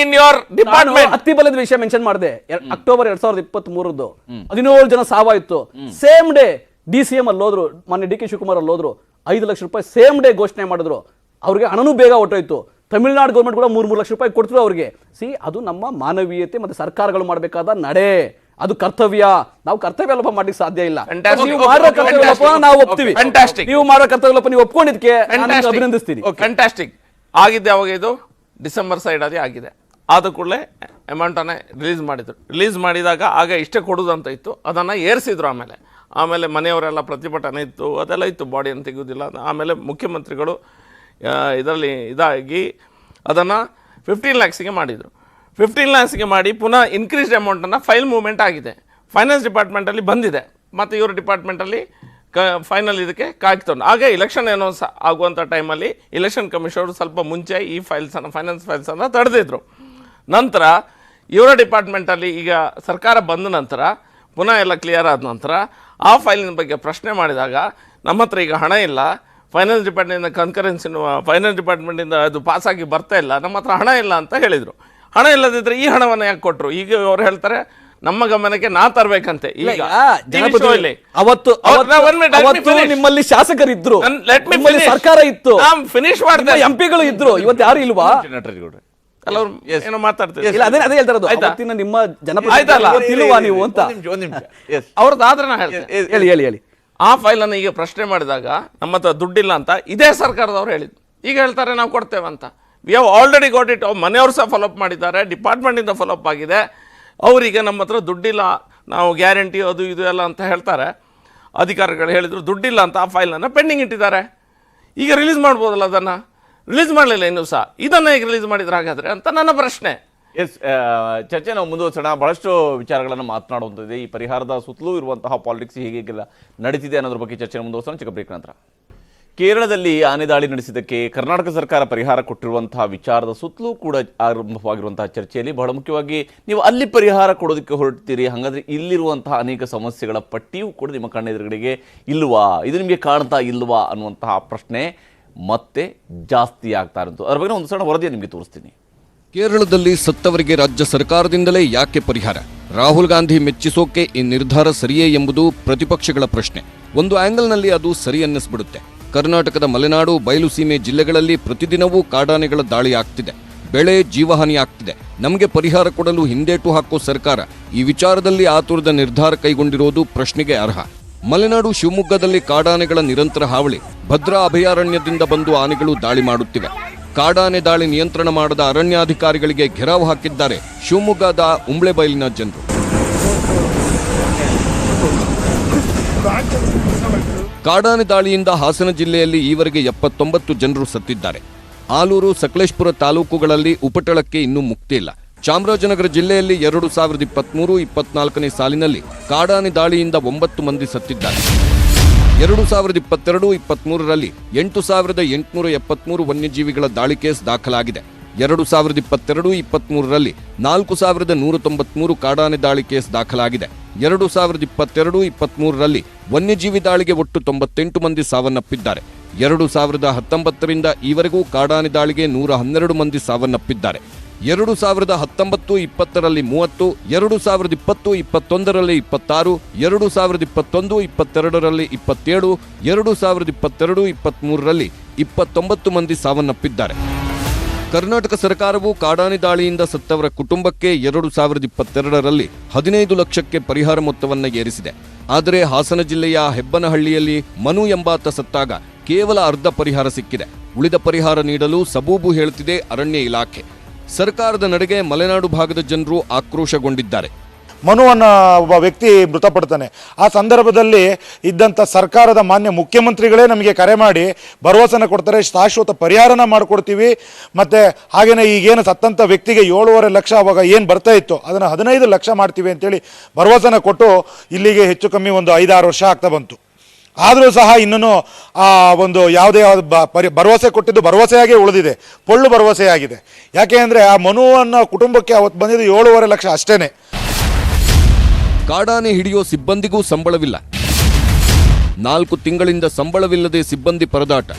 ಅತಿ ಬಲದ ವಿಷಯ ಮೆನ್ಷನ್ ಮಾಡಿದೆ. ಅಕ್ಟೋಬರ್ 2023 17 ಜನ ಸಾವಾಯ್ತು. ಸೇಮ್ ಡೇ DCM ಅಲ್ಲಿ ಹೋದ್ರು, ಮೊನ್ನೆ DK ಶಿವಕುಮಾರ್ ಅಲ್ಲಿ ಹೋದ್ರು, 5 ಲಕ್ಷ ರೂಪಾಯಿ ಸೇಮ್ ಡೇ ಘೋಷಣೆ ಮಾಡಿದ್ರು. ಅವ್ರಿಗೆ ಹಣನೂ ಬೇಗ ಹೊಟ್ಟೋಯ್ತು. ತಮಿಳುನಾಡು ಗೌರ್ಮೆಂಟ್ ಕೂಡ 3 ಲಕ್ಷ ರೂಪಾಯಿ ಕೊಡ್ತಿದ್ರು ಅವ್ರಿಗೆ. ಅದು ನಮ್ಮ ಮಾನವೀಯತೆ ಮತ್ತೆ ಸರ್ಕಾರಗಳು ಮಾಡಬೇಕಾದ ನಡೆ, ಅದು ಕರ್ತವ್ಯ. ನಾವು ಕರ್ತವ್ಯ ಲೋಪ ಮಾಡ್ಲಿಕ್ಕೆ ಸಾಧ್ಯ ಇಲ್ಲ. ನೀವು ಮಾಡೋ ಕರ್ತವ್ಯ ಲೋಪ ನಾವು ಒಪ್ತೀವಿ, ನೀವು ಮಾಡೋ ಕರ್ತವ್ಯ ಲೋಪ ನೀವು ಒಪ್ಕೊಂಡಿದ್ದಕ್ಕೆ ಅಭಿನಂದಿಸ್ತೀನಿ. ಫ್ಯಾಂಟಾಸ್ಟಿಕ್ ಆಗಿದೆ. ಅವಾಗ ಇದು ಡಿಸೆಂಬರ್ ಸೈಡ್ ಆಗಿದೆ. ಆದ ಕೂಡಲೇ ಅಮೌಂಟ್ ಅನ್ನ ರಿಲೀಸ್ ಮಾಡಿದಾಗ ಆಗ ಇಷ್ಟೇ ಕೊಡುದು ಅಂತ ಇತ್ತು, ಅದನ್ನ ಏರಿಸಿದ್ರು. ಆಮೇಲೆ ಮನೆಯವರೆಲ್ಲ ಪ್ರತಿಭಟನೆ ಇತ್ತು, ಅದೆಲ್ಲ ಇತ್ತು, ಬಾಡಿಯನ್ನು ತೆಗೆಯುವುದಿಲ್ಲ. ಆಮೇಲೆ ಮುಖ್ಯಮಂತ್ರಿಗಳು ಇದರಲ್ಲಿ ಇದಾಗಿ ಅದನ್ನು 15 ಲ್ಯಾಕ್ಸ್ಗೆ ಮಾಡಿದರು. 15 ಲ್ಯಾಕ್ಸ್ಗೆ ಮಾಡಿ ಪುನಃ ಇನ್ಕ್ರೀಸ್ಡ್ ಅಮೌಂಟನ್ನು ಫೈಲ್ ಮೂವ್ಮೆಂಟ್ ಆಗಿದೆ, ಫೈನಾನ್ಸ್ ಡಿಪಾರ್ಟ್ಮೆಂಟಲ್ಲಿ ಬಂದಿದೆ, ಮತ್ತು ಇವ್ರ ಡಿಪಾರ್ಟ್ಮೆಂಟಲ್ಲಿ ಫೈನಲ್ ಇದಕ್ಕೆ ಕಾಯ್ತೊಂಡು. ಆಗ ಇಲೆಕ್ಷನ್ ಏನೋ ಆಗುವಂಥ ಟೈಮಲ್ಲಿ ಇಲೆಕ್ಷನ್ ಕಮಿಷನರು ಸ್ವಲ್ಪ ಮುಂಚೆ ಈ ಫೈಲ್ಸನ್ನು, ಫೈನಾನ್ಸ್ ಫೈಲ್ಸನ್ನು ತಡೆದಿದ್ರು. ನಂತರ ಇವರ ಡಿಪಾರ್ಟ್ಮೆಂಟಲ್ಲಿ ಈಗ ಸರ್ಕಾರ ಬಂದ ನಂತರ ಪುನಃ ಎಲ್ಲ ಕ್ಲಿಯರ್ ಆದ ನಂತರ ಆ ಫೈಲಿನ ಬಗ್ಗೆ ಪ್ರಶ್ನೆ ಮಾಡಿದಾಗ ನಮ್ಮ ಹತ್ರ ಈಗ ಹಣ ಇಲ್ಲ, ಫೈನಾನ್ಸ್ ಡಿಪಾರ್ಟ್ಮೆಂಟಿಂದ ಅದು ಪಾಸಾಗಿ ಬರ್ತಾ ಇಲ್ಲ, ನಮ್ಮ ಹತ್ರ ಹಣ ಇಲ್ಲ ಅಂತ ಹೇಳಿದರು. ಹಣ ಇಲ್ಲದಿದ್ದರೆ ಈ ಹಣವನ್ನು ಯಾಕೆ ಕೊಟ್ಟರು? ಈಗ ಅವ್ರು ಹೇಳ್ತಾರೆ ನಮ್ಮ ಗಮನಕ್ಕೆ ನಾ ತರಬೇಕಂತೆ. ಈಗ ನಿಮ್ಮಲ್ಲಿ ಶಾಸಕರಿದ್ರು, ಸರ್ಕಾರ ಇತ್ತು, ಫಿನಿಶ್ ಮಾಡಿದೆ, ಎಂಪಿಗಳು ಇದ್ರು, ಇವತ್ತು ಯಾರು ಇಲ್ವಾ? ಏನೋ ಮಾತಾಡ್ತಾರೆ, ಅದೇ ಹೇಳ್ತಾರದು, ನಿಮ್ಮ ಜನಪ್ರತಿನಿಧಿಗಳು ನೀವು ಅಂತ. ಅವ್ರದ್ದಾದ್ರೆ ಹೇಳಿ. ಆ ಫೈಲನ್ನು ಈಗ ಪ್ರಶ್ನೆ ಮಾಡಿದಾಗ ನಮ್ಮ ಹತ್ರ ದುಡ್ಡಿಲ್ಲ ಅಂತ ಇದೇ ಸರ್ಕಾರದವ್ರು ಹೇಳಿದ್ರು. ಈಗ ಹೇಳ್ತಾರೆ ನಾವು ಕೊಡ್ತೇವೆ ಅಂತ. We have already got it. ಮನೆಯವರು ಸಹ ಫಾಲೋಅಪ್ ಮಾಡಿದ್ದಾರೆ, ಡಿಪಾರ್ಟ್ಮೆಂಟಿಂದ ಫಾಲೋಅಪ್ ಆಗಿದೆ. ಅವರಿಗೆ ನಮ್ಮ ಹತ್ರ ದುಡ್ಡಿಲ್ಲ, ನಾವು ಗ್ಯಾರಂಟಿ ಅದು ಇದು ಎಲ್ಲ ಅಂತ ಹೇಳ್ತಾರೆ. ಅಧಿಕಾರಿಗಳು ಹೇಳಿದ್ರು ದುಡ್ಡಿಲ್ಲ ಅಂತ ಆ ಫೈಲನ್ನು ಪೆಂಡಿಂಗ್ ಇಟ್ಟಿದ್ದಾರೆ. ಈಗ ರಿಲೀಸ್ ಮಾಡ್ಬೋದಲ್ಲ, ಅದನ್ನು ರಿಲೀಸ್ ಮಾಡಲಿಲ್ಲ ಇನ್ನೂ ಸಹ, ಇದನ್ನು ಹೇಗೆ ರಿಲೀಸ್ ಮಾಡಿದ್ರೆ ಹಾಗಾದರೆ ಅಂತ ನನ್ನ ಪ್ರಶ್ನೆ. ಚರ್ಚೆ ನಾವು ಮುಂದುವರಿಸೋಣ. ಬಹಳಷ್ಟು ವಿಚಾರಗಳನ್ನು ಮಾತನಾಡುವಂಥದ್ದು, ಈ ಪರಿಹಾರದ ಸುತ್ತಲೂ ಇರುವಂತಹ ಪಾಲಿಟಿಕ್ಸ್ ಹೇಗೆಲ್ಲ ನಡೀತಿದೆ ಅನ್ನೋದ್ರ ಬಗ್ಗೆ ಚರ್ಚೆ ಮುಂದುವರಿಸೋಣ. ಚಿಕ್ಕ ಬ್ರೇಕ್ ನಂತರ. ಕೇರಳದಲ್ಲಿ ಆನೆ ದಾಳಿ ನಡೆಸಿದ್ದಕ್ಕೆ ಕರ್ನಾಟಕ ಸರ್ಕಾರ ಪರಿಹಾರ ಕೊಟ್ಟಿರುವಂತಹ ವಿಚಾರದ ಸುತ್ತಲೂ ಕೂಡ ಆರಂಭವಾಗಿರುವಂತಹ ಚರ್ಚೆಯಲ್ಲಿ ಬಹಳ ಮುಖ್ಯವಾಗಿ ನೀವು ಅಲ್ಲಿ ಪರಿಹಾರ ಕೊಡೋದಕ್ಕೆ ಹೊರಡ್ತೀರಿ, ಹಾಗಾದರೆ ಇಲ್ಲಿರುವಂತಹ ಅನೇಕ ಸಮಸ್ಯೆಗಳ ಪಟ್ಟಿಯೂ ಕೂಡ ನಿಮ್ಮ ಕಣ್ಣೆದುರುಗಡೆಗೆ ಇಲ್ವಾ, ಇದು ನಿಮಗೆ ಕಾಣ್ತಾ ಇಲ್ವಾ ಅನ್ನುವಂತಹ ಪ್ರಶ್ನೆ ಮತ್ತೆ ಜಾಸ್ತಿ ಆಗ್ತಾ ಇರೋದು. ಅದರ ಬಗ್ಗೆ ಒಂದು ಸಣ್ಣ ವರದಿ ನಿಮಗೆ ತೋರಿಸ್ತೀನಿ. ಕೇರಳದಲ್ಲಿ ಸತ್ತವರಿಗೆ ರಾಜ್ಯ ಸರ್ಕಾರದಿಂದಲೇ ಯಾಕೆ ಪರಿಹಾರ? ರಾಹುಲ್ ಗಾಂಧಿ ಮೆಚ್ಚಿಸೋಕೆ ಈ ನಿರ್ಧಾರ ಸರಿಯೇ ಎಂಬುದು ಪ್ರತಿಪಕ್ಷಗಳ ಪ್ರಶ್ನೆ. ಒಂದು ಆಂಗಲ್ನಲ್ಲಿ ಅದು ಸರಿ ಅನ್ನಿಸ್ಬಿಡುತ್ತೆ. ಕರ್ನಾಟಕದ ಮಲೆನಾಡು ಬಯಲುಸೀಮೆ ಜಿಲ್ಲೆಗಳಲ್ಲಿ ಪ್ರತಿದಿನವೂ ಕಾಡಾನೆಗಳ ದಾಳಿ ಆಗ್ತಿದೆ, ಬೆಳೆ ಜೀವಹಾನಿ ಆಗ್ತಿದೆ. ನಮಗೆ ಪರಿಹಾರ ಕೊಡಲು ಹಿಂದೇಟು ಹಾಕೋ ಸರ್ಕಾರ ಈ ವಿಚಾರದಲ್ಲಿ ಆತುರದ ನಿರ್ಧಾರ ಕೈಗೊಂಡಿರೋದು ಪ್ರಶ್ನೆಗೆ ಅರ್ಹ. ಮಲೆನಾಡು ಶಿವಮೊಗ್ಗದಲ್ಲಿ ಕಾಡಾನೆಗಳ ನಿರಂತರ ಹಾವಳಿ. ಭದ್ರಾ ಅಭಯಾರಣ್ಯದಿಂದ ಬಂದು ಆನೆಗಳು ದಾಳಿ ಮಾಡುತ್ತಿವೆ. ಕಾಡಾನೆ ದಾಳಿ ನಿಯಂತ್ರಣ ಮಾಡದ ಅರಣ್ಯಾಧಿಕಾರಿಗಳಿಗೆ ಘೆರಾವ್ ಹಾಕಿದ್ದಾರೆ ಶಿವಮೊಗ್ಗದ ಉಂಬ್ಳೆಬೈಲಿನ ಜನರು. ಕಾಡಾನೆ ದಾಳಿಯಿಂದ ಹಾಸನ ಜಿಲ್ಲೆಯಲ್ಲಿ ಈವರೆಗೆ 79 ಜನರು ಸತ್ತಿದ್ದಾರೆ. ಆಲೂರು, ಸಕಲೇಶಪುರ ತಾಲೂಕುಗಳಲ್ಲಿ ಉಪಟಳಕ್ಕೆ ಇನ್ನೂ ಮುಕ್ತಿಯಿಲ್ಲ. ಚಾಮರಾಜನಗರ ಜಿಲ್ಲೆಯಲ್ಲಿ 2023-24ನೇ ಸಾಲಿನಲ್ಲಿ ಕಾಡಾನೆ ದಾಳಿಯಿಂದ 9 ಮಂದಿ ಸತ್ತಿದ್ದಾರೆ. 2022-23ರಲ್ಲಿ 8,873 ವನ್ಯಜೀವಿಗಳ ದಾಳಿ ಕೇಸ್ ದಾಖಲಾಗಿದೆ. 2022-23ರಲ್ಲಿ 4,193 ಕಾಡಾನೆ ದಾಳಿ ಕೇಸ್ ದಾಖಲಾಗಿದೆ. 2022-23ರಲ್ಲಿ ವನ್ಯಜೀವಿ ದಾಳಿಗೆ ಒಟ್ಟು 98 ಮಂದಿ ಸಾವನ್ನಪ್ಪಿದ್ದಾರೆ. 2019ರಿಂದ ಈವರೆಗೂ ಕಾಡಾನೆ ದಾಳಿಗೆ 112 ಮಂದಿ ಸಾವನ್ನಪ್ಪಿದ್ದಾರೆ. 2019-20ರಲ್ಲಿ 30, 2020-21ರಲ್ಲಿ 26, 2021-22ರಲ್ಲಿ 27, 2022-23ರಲ್ಲಿ 29 ಮಂದಿ ಸಾವನ್ನಪ್ಪಿದ್ದಾರೆ. ಕರ್ನಾಟಕ ಸರ್ಕಾರವು ಕಾಡಾನೆ ದಾಳಿಯಿಂದ ಸತ್ತವರ ಕುಟುಂಬಕ್ಕೆ 2022ರಲ್ಲಿ 15 ಲಕ್ಷಕ್ಕೆ ಪರಿಹಾರ ಮೊತ್ತವನ್ನು ಏರಿಸಿದೆ. ಆದರೆ ಹಾಸನ ಜಿಲ್ಲೆಯ ಹೆಬ್ಬನಹಳ್ಳಿಯಲ್ಲಿ ಮನು ಎಂಬಾತ ಸತ್ತಾಗ ಕೇವಲ ಅರ್ಧ ಪರಿಹಾರ ಸಿಕ್ಕಿದೆ. ಉಳಿದ ಪರಿಹಾರ ನೀಡಲು ಸಬೂಬು ಹೇಳುತ್ತಿದೆ ಅರಣ್ಯ ಇಲಾಖೆ. ಸರ್ಕಾರದ ನಡೆಗೆ ಮಲೆನಾಡು ಭಾಗದ ಜನರು ಆಕ್ರೋಶಗೊಂಡಿದ್ದಾರೆ. ಮನುವನ್ನ ಒಬ್ಬ ವ್ಯಕ್ತಿ ಮೃತಪಡ್ತಾನೆ. ಆ ಸಂದರ್ಭದಲ್ಲಿ ಇದ್ದಂಥ ಸರ್ಕಾರದ ಮಾನ್ಯ ಮುಖ್ಯಮಂತ್ರಿಗಳೇ ನಮಗೆ ಕರೆ ಮಾಡಿ ಭರವಸೆನ ಕೊಡ್ತಾರೆ, ಶಾಶ್ವತ ಪರಿಹಾರನ ಮಾಡಿಕೊಡ್ತೀವಿ. ಮತ್ತು ಹಾಗೆಯೇ ಈಗೇನು ಸತ್ತಂಥ ವ್ಯಕ್ತಿಗೆ 7.5 ಲಕ್ಷ ಅವಾಗ ಏನು ಬರ್ತಾ ಇತ್ತು ಅದನ್ನು 15 ಲಕ್ಷ ಮಾಡ್ತೀವಿ ಅಂತೇಳಿ ಭರವಸೆನ ಕೊಟ್ಟು ಇಲ್ಲಿಗೆ ಹೆಚ್ಚು ಕಮ್ಮಿ ಒಂದು 5-6 ವರ್ಷ ಆಗ್ತಾ ಬಂತು. ಆದರೂ ಸಹ ಇನ್ನೂ ಆ ಒಂದು ಯಾವುದೇ ಭರವಸೆ ಕೊಟ್ಟಿದ್ದು ಭರವಸೆಯಾಗೇ ಉಳಿದಿದೆ, ಪೊಳ್ಳು ಭರವಸೆಯಾಗಿದೆ. ಯಾಕೆ ಅಂದರೆ ಆ ಮನುವನ್ನ ಕುಟುಂಬಕ್ಕೆ ಅವತ್ತು ಬಂದಿದ್ದು 7.5 ಲಕ್ಷ ಅಷ್ಟೇನೆ. ಕಾಡಾನೆ ಹಿಡಿಯೋ ಸಿಬ್ಬಂದಿಗೂ ಸಂಬಳವಿಲ್ಲ. 4 ತಿಂಗಳಿಂದ ಸಂಬಳವಿಲ್ಲದೆ ಸಿಬ್ಬಂದಿ ಪರದಾಟ.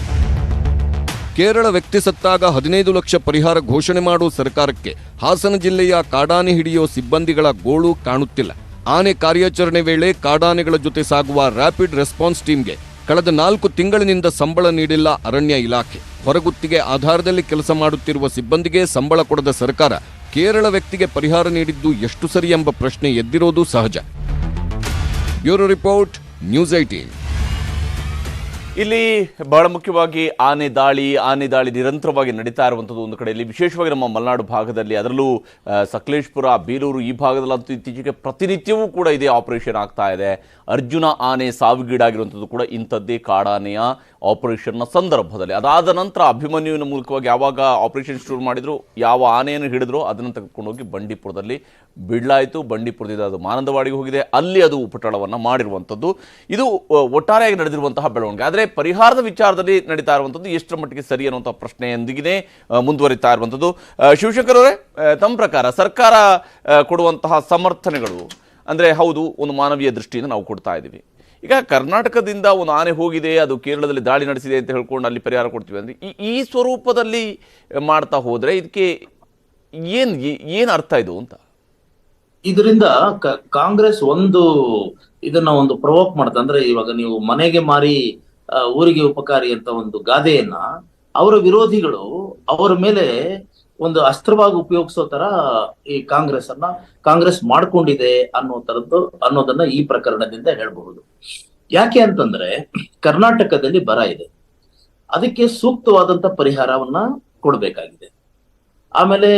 ಕೇರಳ ವ್ಯಕ್ತಿ ಸತ್ತಾಗ 15 ಲಕ್ಷ ಪರಿಹಾರ ಘೋಷಣೆ ಮಾಡುವ ಸರ್ಕಾರಕ್ಕೆ ಹಾಸನ ಜಿಲ್ಲೆಯ ಕಾಡಾನೆ ಹಿಡಿಯೋ ಸಿಬ್ಬಂದಿಗಳ ಗೋಳು ಕಾಣುತ್ತಿಲ್ಲ. ಆನೆ ಕಾರ್ಯಾಚರಣೆ ವೇಳೆ ಕಾಡಾನೆಗಳ ಜೊತೆ ಸಾಗುವ ರ್ಯಾಪಿಡ್ ರೆಸ್ಪಾನ್ಸ್ ಟೀಮ್ಗೆ ಕಳೆದ 4 ತಿಂಗಳಿನಿಂದ ಸಂಬಳ ನೀಡಿಲ್ಲ ಅರಣ್ಯ ಇಲಾಖೆ. ಹೊರಗುತ್ತಿಗೆ ಆಧಾರದಲ್ಲಿ ಕೆಲಸ ಮಾಡುತ್ತಿರುವ ಸಿಬ್ಬಂದಿಗೆ ಸಂಬಳ ಕೊಡದ ಸರ್ಕಾರ ಕೇರಳ ವ್ಯಕ್ತಿಗೆ ಪರಿಹಾರ ನೀಡಿದ್ದು ಎಷ್ಟು ಸರಿ ಎಂಬ ಪ್ರಶ್ನೆ ಎದ್ದಿರೋದು ಸಹಜ. Bureau report, news 18. ಇಲ್ಲಿ ಬಹಳ ಮುಖ್ಯವಾಗಿ ಆನೆ ದಾಳಿ ನಿರಂತರವಾಗಿ ನಡೀತಾ ಇರುವಂಥದ್ದು ಒಂದು ಕಡೆಯಲ್ಲಿ, ವಿಶೇಷವಾಗಿ ನಮ್ಮ ಮಲೆನಾಡು ಭಾಗದಲ್ಲಿ, ಅದರಲ್ಲೂ ಸಕಲೇಶಪುರ, ಬೇಲೂರು ಈ ಭಾಗದಲ್ಲಂತೂ ಇತ್ತೀಚೆಗೆ ಪ್ರತಿನಿತ್ಯವೂ ಕೂಡ ಇದೇ ಆಪರೇಷನ್ ಆಗ್ತಾ ಇದೆ. ಅರ್ಜುನ ಆನೆ ಸಾವಿಗೀಡಾಗಿರುವಂಥದ್ದು ಕೂಡ ಇಂಥದ್ದೇ ಕಾಡಾನೆಯ ಆಪರೇಷನ್ನ ಸಂದರ್ಭದಲ್ಲಿ. ಅದಾದ ನಂತರ ಅಭಿಮನ್ಯುವಿನ ಮೂಲಕವಾಗಿ ಯಾವಾಗ ಆಪರೇಷನ್ ಶುರು ಮಾಡಿದ್ರು, ಯಾವ ಆನೆಯನ್ನು ಹಿಡಿದ್ರು ಅದನ್ನು ತೆಗೆದುಕೊಂಡೋಗಿ ಬಂಡೀಪುರದಲ್ಲಿ ಬಿಡಲಾಯಿತು. ಬಂಡೀಪುರದಿಂದ ಅದು ಮಾನಂದವಾಡಿಗೆ ಹೋಗಿದೆ, ಅಲ್ಲಿ ಅದು ಉಪಟಳವನ್ನು ಮಾಡಿರುವಂಥದ್ದು. ಇದು ಒಟ್ಟಾರೆಯಾಗಿ ನಡೆದಿರುವಂತಹ ಬೆಳವಣಿಗೆ. ಆದರೆ ಪರಿಹಾರದ ವಿಚಾರದಲ್ಲಿ ನಡೀತಾ ಇರುವಂಥದ್ದು ಎಷ್ಟರ ಮಟ್ಟಿಗೆ ಸರಿ ಅನ್ನುವಂಥ ಪ್ರಶ್ನೆಯೊಂದಿಗೆ ಮುಂದುವರಿತಾ ಇರುವಂಥದ್ದು. ಶಿವಶಂಕರ್ ಅವರೇ, ತಮ್ಮ ಪ್ರಕಾರ ಸರ್ಕಾರ ಕೊಡುವಂತಹ ಸಮರ್ಥನೆಗಳು ಅಂದರೆ ಹೌದು, ಒಂದು ಮಾನವೀಯ ದೃಷ್ಟಿಯಿಂದ ನಾವು ಕೊಡ್ತಾ ಇದ್ದೀವಿ. ಈಗ ಕರ್ನಾಟಕದಿಂದ ಒಂದು ಆನೆ ಹೋಗಿದೆ, ಅದು ಕೇರಳದಲ್ಲಿ ದಾಳಿ ನಡೆಸಿದೆ ಅಂತ ಹೇಳ್ಕೊಂಡು ಅಲ್ಲಿ ಪರಿಹಾರ ಕೊಡ್ತೀವಿ ಅಂದರೆ ಈ ಸ್ವರೂಪದಲ್ಲಿ ಮಾಡ್ತಾ ಹೋದರೆ ಇದಕ್ಕೆ ಏನು ಅರ್ಥ ಇದು ಅಂತ? ಇದರಿಂದ ಕಾಂಗ್ರೆಸ್ ಇದನ್ನ ಪ್ರವೋಕ್ ಮಾಡುತ್ತೆ. ಅಂದ್ರೆ ಇವಾಗ ನೀವು ಮನೆಗೆ ಮಾರಿ ಊರಿಗೆ ಉಪಕಾರಿ ಅಂತ ಒಂದು ಗಾದೆಯನ್ನ ಅವರ ವಿರೋಧಿಗಳು ಅವರ ಮೇಲೆ ಒಂದು ಅಸ್ತ್ರವಾಗಿ ಉಪಯೋಗಿಸೋ ತರ ಈ ಕಾಂಗ್ರೆಸ್ ಮಾಡ್ಕೊಂಡಿದೆ ಅನ್ನೋದನ್ನ ಈ ಪ್ರಕರಣದಿಂದ ಹೇಳಬಹುದು. ಯಾಕೆ ಅಂತಂದ್ರೆ ಕರ್ನಾಟಕದಲ್ಲಿ ಬರ ಇದೆ, ಅದಕ್ಕೆ ಸೂಕ್ತವಾದಂತ ಪರಿಹಾರವನ್ನ ಕೊಡ್ಬೇಕಾಗಿದೆ. ಆಮೇಲೆ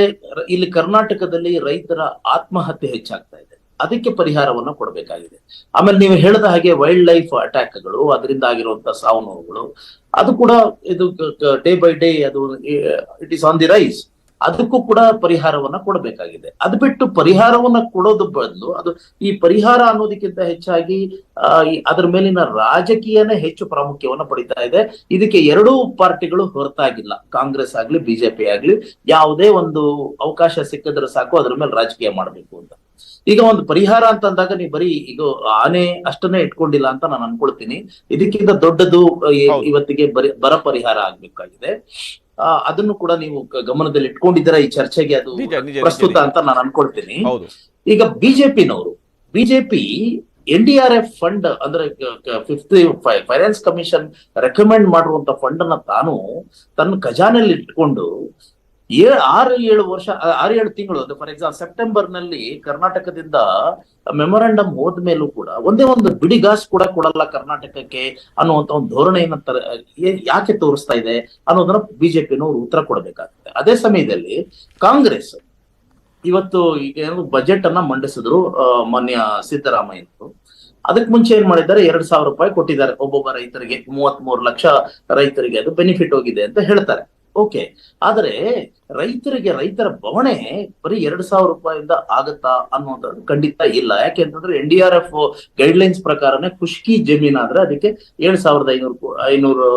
ಇಲ್ಲಿ ಕರ್ನಾಟಕದಲ್ಲಿ ರೈತರ ಆತ್ಮಹತ್ಯೆ ಹೆಚ್ಚಾಗ್ತಾ ಇದೆ, ಅದಕ್ಕೆ ಪರಿಹಾರವನ್ನ ಕೊಡಬೇಕಾಗಿದೆ. ಆಮೇಲೆ ನೀವು ಹೇಳಿದ ಹಾಗೆ ವೈಲ್ಡ್ ಲೈಫ್ ಅಟ್ಯಾಕ್ಗಳು, ಅದರಿಂದ ಆಗಿರುವಂತಹ ಸಾವು ನೋವುಗಳು, ಅದು ಕೂಡ ಇದು ಡೇ ಬೈ ಡೇ ಅದು it is on the rise. ಅದಕ್ಕೂ ಕೂಡ ಪರಿಹಾರವನ್ನ ಕೊಡಬೇಕಾಗಿದೆ. ಅದು ಬಿಟ್ಟು ಪರಿಹಾರವನ್ನ ಕೊಡೋದು ಬದಲು ಅದು ಈ ಪರಿಹಾರ ಅನ್ನೋದಕ್ಕಿಂತ ಹೆಚ್ಚಾಗಿ ಅದರ ಮೇಲಿನ ರಾಜಕೀಯನೇ ಹೆಚ್ಚು ಪ್ರಾಮುಖ್ಯವನ್ನ ಪಡಿತಾ ಇದೆ. ಇದಕ್ಕೆ ಎರಡೂ ಪಾರ್ಟಿಗಳು ಹೊರತಾಗಿಲ್ಲ, ಕಾಂಗ್ರೆಸ್ ಆಗ್ಲಿ ಬಿಜೆಪಿ ಆಗ್ಲಿ, ಯಾವುದೇ ಒಂದು ಅವಕಾಶ ಸಿಕ್ಕಿದ್ರೆ ಸಾಕು ಅದ್ರ ಮೇಲೆ ರಾಜಕೀಯ ಮಾಡಬೇಕು ಅಂತ. ಈಗ ಒಂದು ಪರಿಹಾರ ಅಂತ ಅಂದಾಗ ನೀವು ಬರೀ ಈಗ ಆನೆ ಅಷ್ಟನ್ನೇ ಇಟ್ಕೊಂಡಿಲ್ಲ ಅಂತ ನಾನು ಅನ್ಕೊಳ್ತೀನಿ. ಇದಕ್ಕಿಂತ ದೊಡ್ಡದು ಇವತ್ತಿಗೆ ಬರ ಪರಿಹಾರ ಆಗ್ಬೇಕಾಗಿದೆ. ಅದನ್ನು ಕೂಡ ನೀವು ಗಮನದಲ್ಲಿ ಇಟ್ಕೊಂಡಿದ್ದೀರಾ ಈ ಚರ್ಚೆಗೆ, ಅದು ಪ್ರಸ್ತುತ ಅಂತ ನಾನು ಅನ್ಕೊಳ್ತೀನಿ. ಈಗ ಬಿಜೆಪಿ NDRF ಫಂಡ್ ಅಂದ್ರೆ ಫಿಫ್ತ್ ಫೈನಾನ್ಸ್ ಕಮಿಷನ್ ರೆಕಮೆಂಡ್ ಮಾಡಿರುವಂತ ಫಂಡ್ ಅನ್ನ ತಾನು ತನ್ನ ಖಜಾನೆಯಲ್ಲಿ ಇಟ್ಕೊಂಡು 6-7 ತಿಂಗಳು, ಫಾರ್ ಎಕ್ಸಾಂಪಲ್ ಸೆಪ್ಟೆಂಬರ್ ನಲ್ಲಿ ಕರ್ನಾಟಕದಿಂದ ಮೆಮೊರಾಂಡಮ್ ಹೋದ್ಮೇಲೂ ಕೂಡ ಒಂದೇ ಒಂದು ಬಿಡಿಗಾಸ್ ಕೂಡ ಕೊಡಲ್ಲ ಕರ್ನಾಟಕಕ್ಕೆ ಅನ್ನುವಂತ ಒಂದು ಧೋರಣೆಯನ್ನ ಯಾಕೆ ತೋರಿಸ್ತಾ ಇದೆ ಅನ್ನೋದನ್ನ ಬಿಜೆಪಿನವರು ಉತ್ತರ ಕೊಡಬೇಕಾಗುತ್ತೆ. ಅದೇ ಸಮಯದಲ್ಲಿ ಕಾಂಗ್ರೆಸ್ ಇವತ್ತು ಈಗ ಬಜೆಟ್ ಅನ್ನ ಮಂಡಿಸಿದ್ರು ಮಾನ್ಯ ಸಿದ್ದರಾಮಯ್ಯನವರು. ಅದಕ್ಕೆ ಮುಂಚೆ ಏನ್ ಮಾಡಿದ್ದಾರೆ, 2,000 ರೂಪಾಯಿ ಕೊಟ್ಟಿದ್ದಾರೆ ಒಬ್ಬೊಬ್ಬ ರೈತರಿಗೆ, 33 ಲಕ್ಷ ರೈತರಿಗೆ ಅದು ಬೆನಿಫಿಟ್ ಹೋಗಿದೆ ಅಂತ ಹೇಳ್ತಾರೆ. ಓಕೆ, ಆದ್ರೆ ರೈತರ ಬವಣೆ ಬರೀ 2,000 ರೂಪಾಯಿಂದ ಆಗತ್ತಾ ಅನ್ನೋದು ಖಂಡಿತ ಇಲ್ಲ. ಯಾಕೆಂತಂದ್ರೆ NDRF ಗೈಡ್ಲೈನ್ಸ್ ಪ್ರಕಾರನೇ ಖುಷ್ಕಿ ಜಮೀನಾದ್ರೆ ಅದಕ್ಕೆ 7,500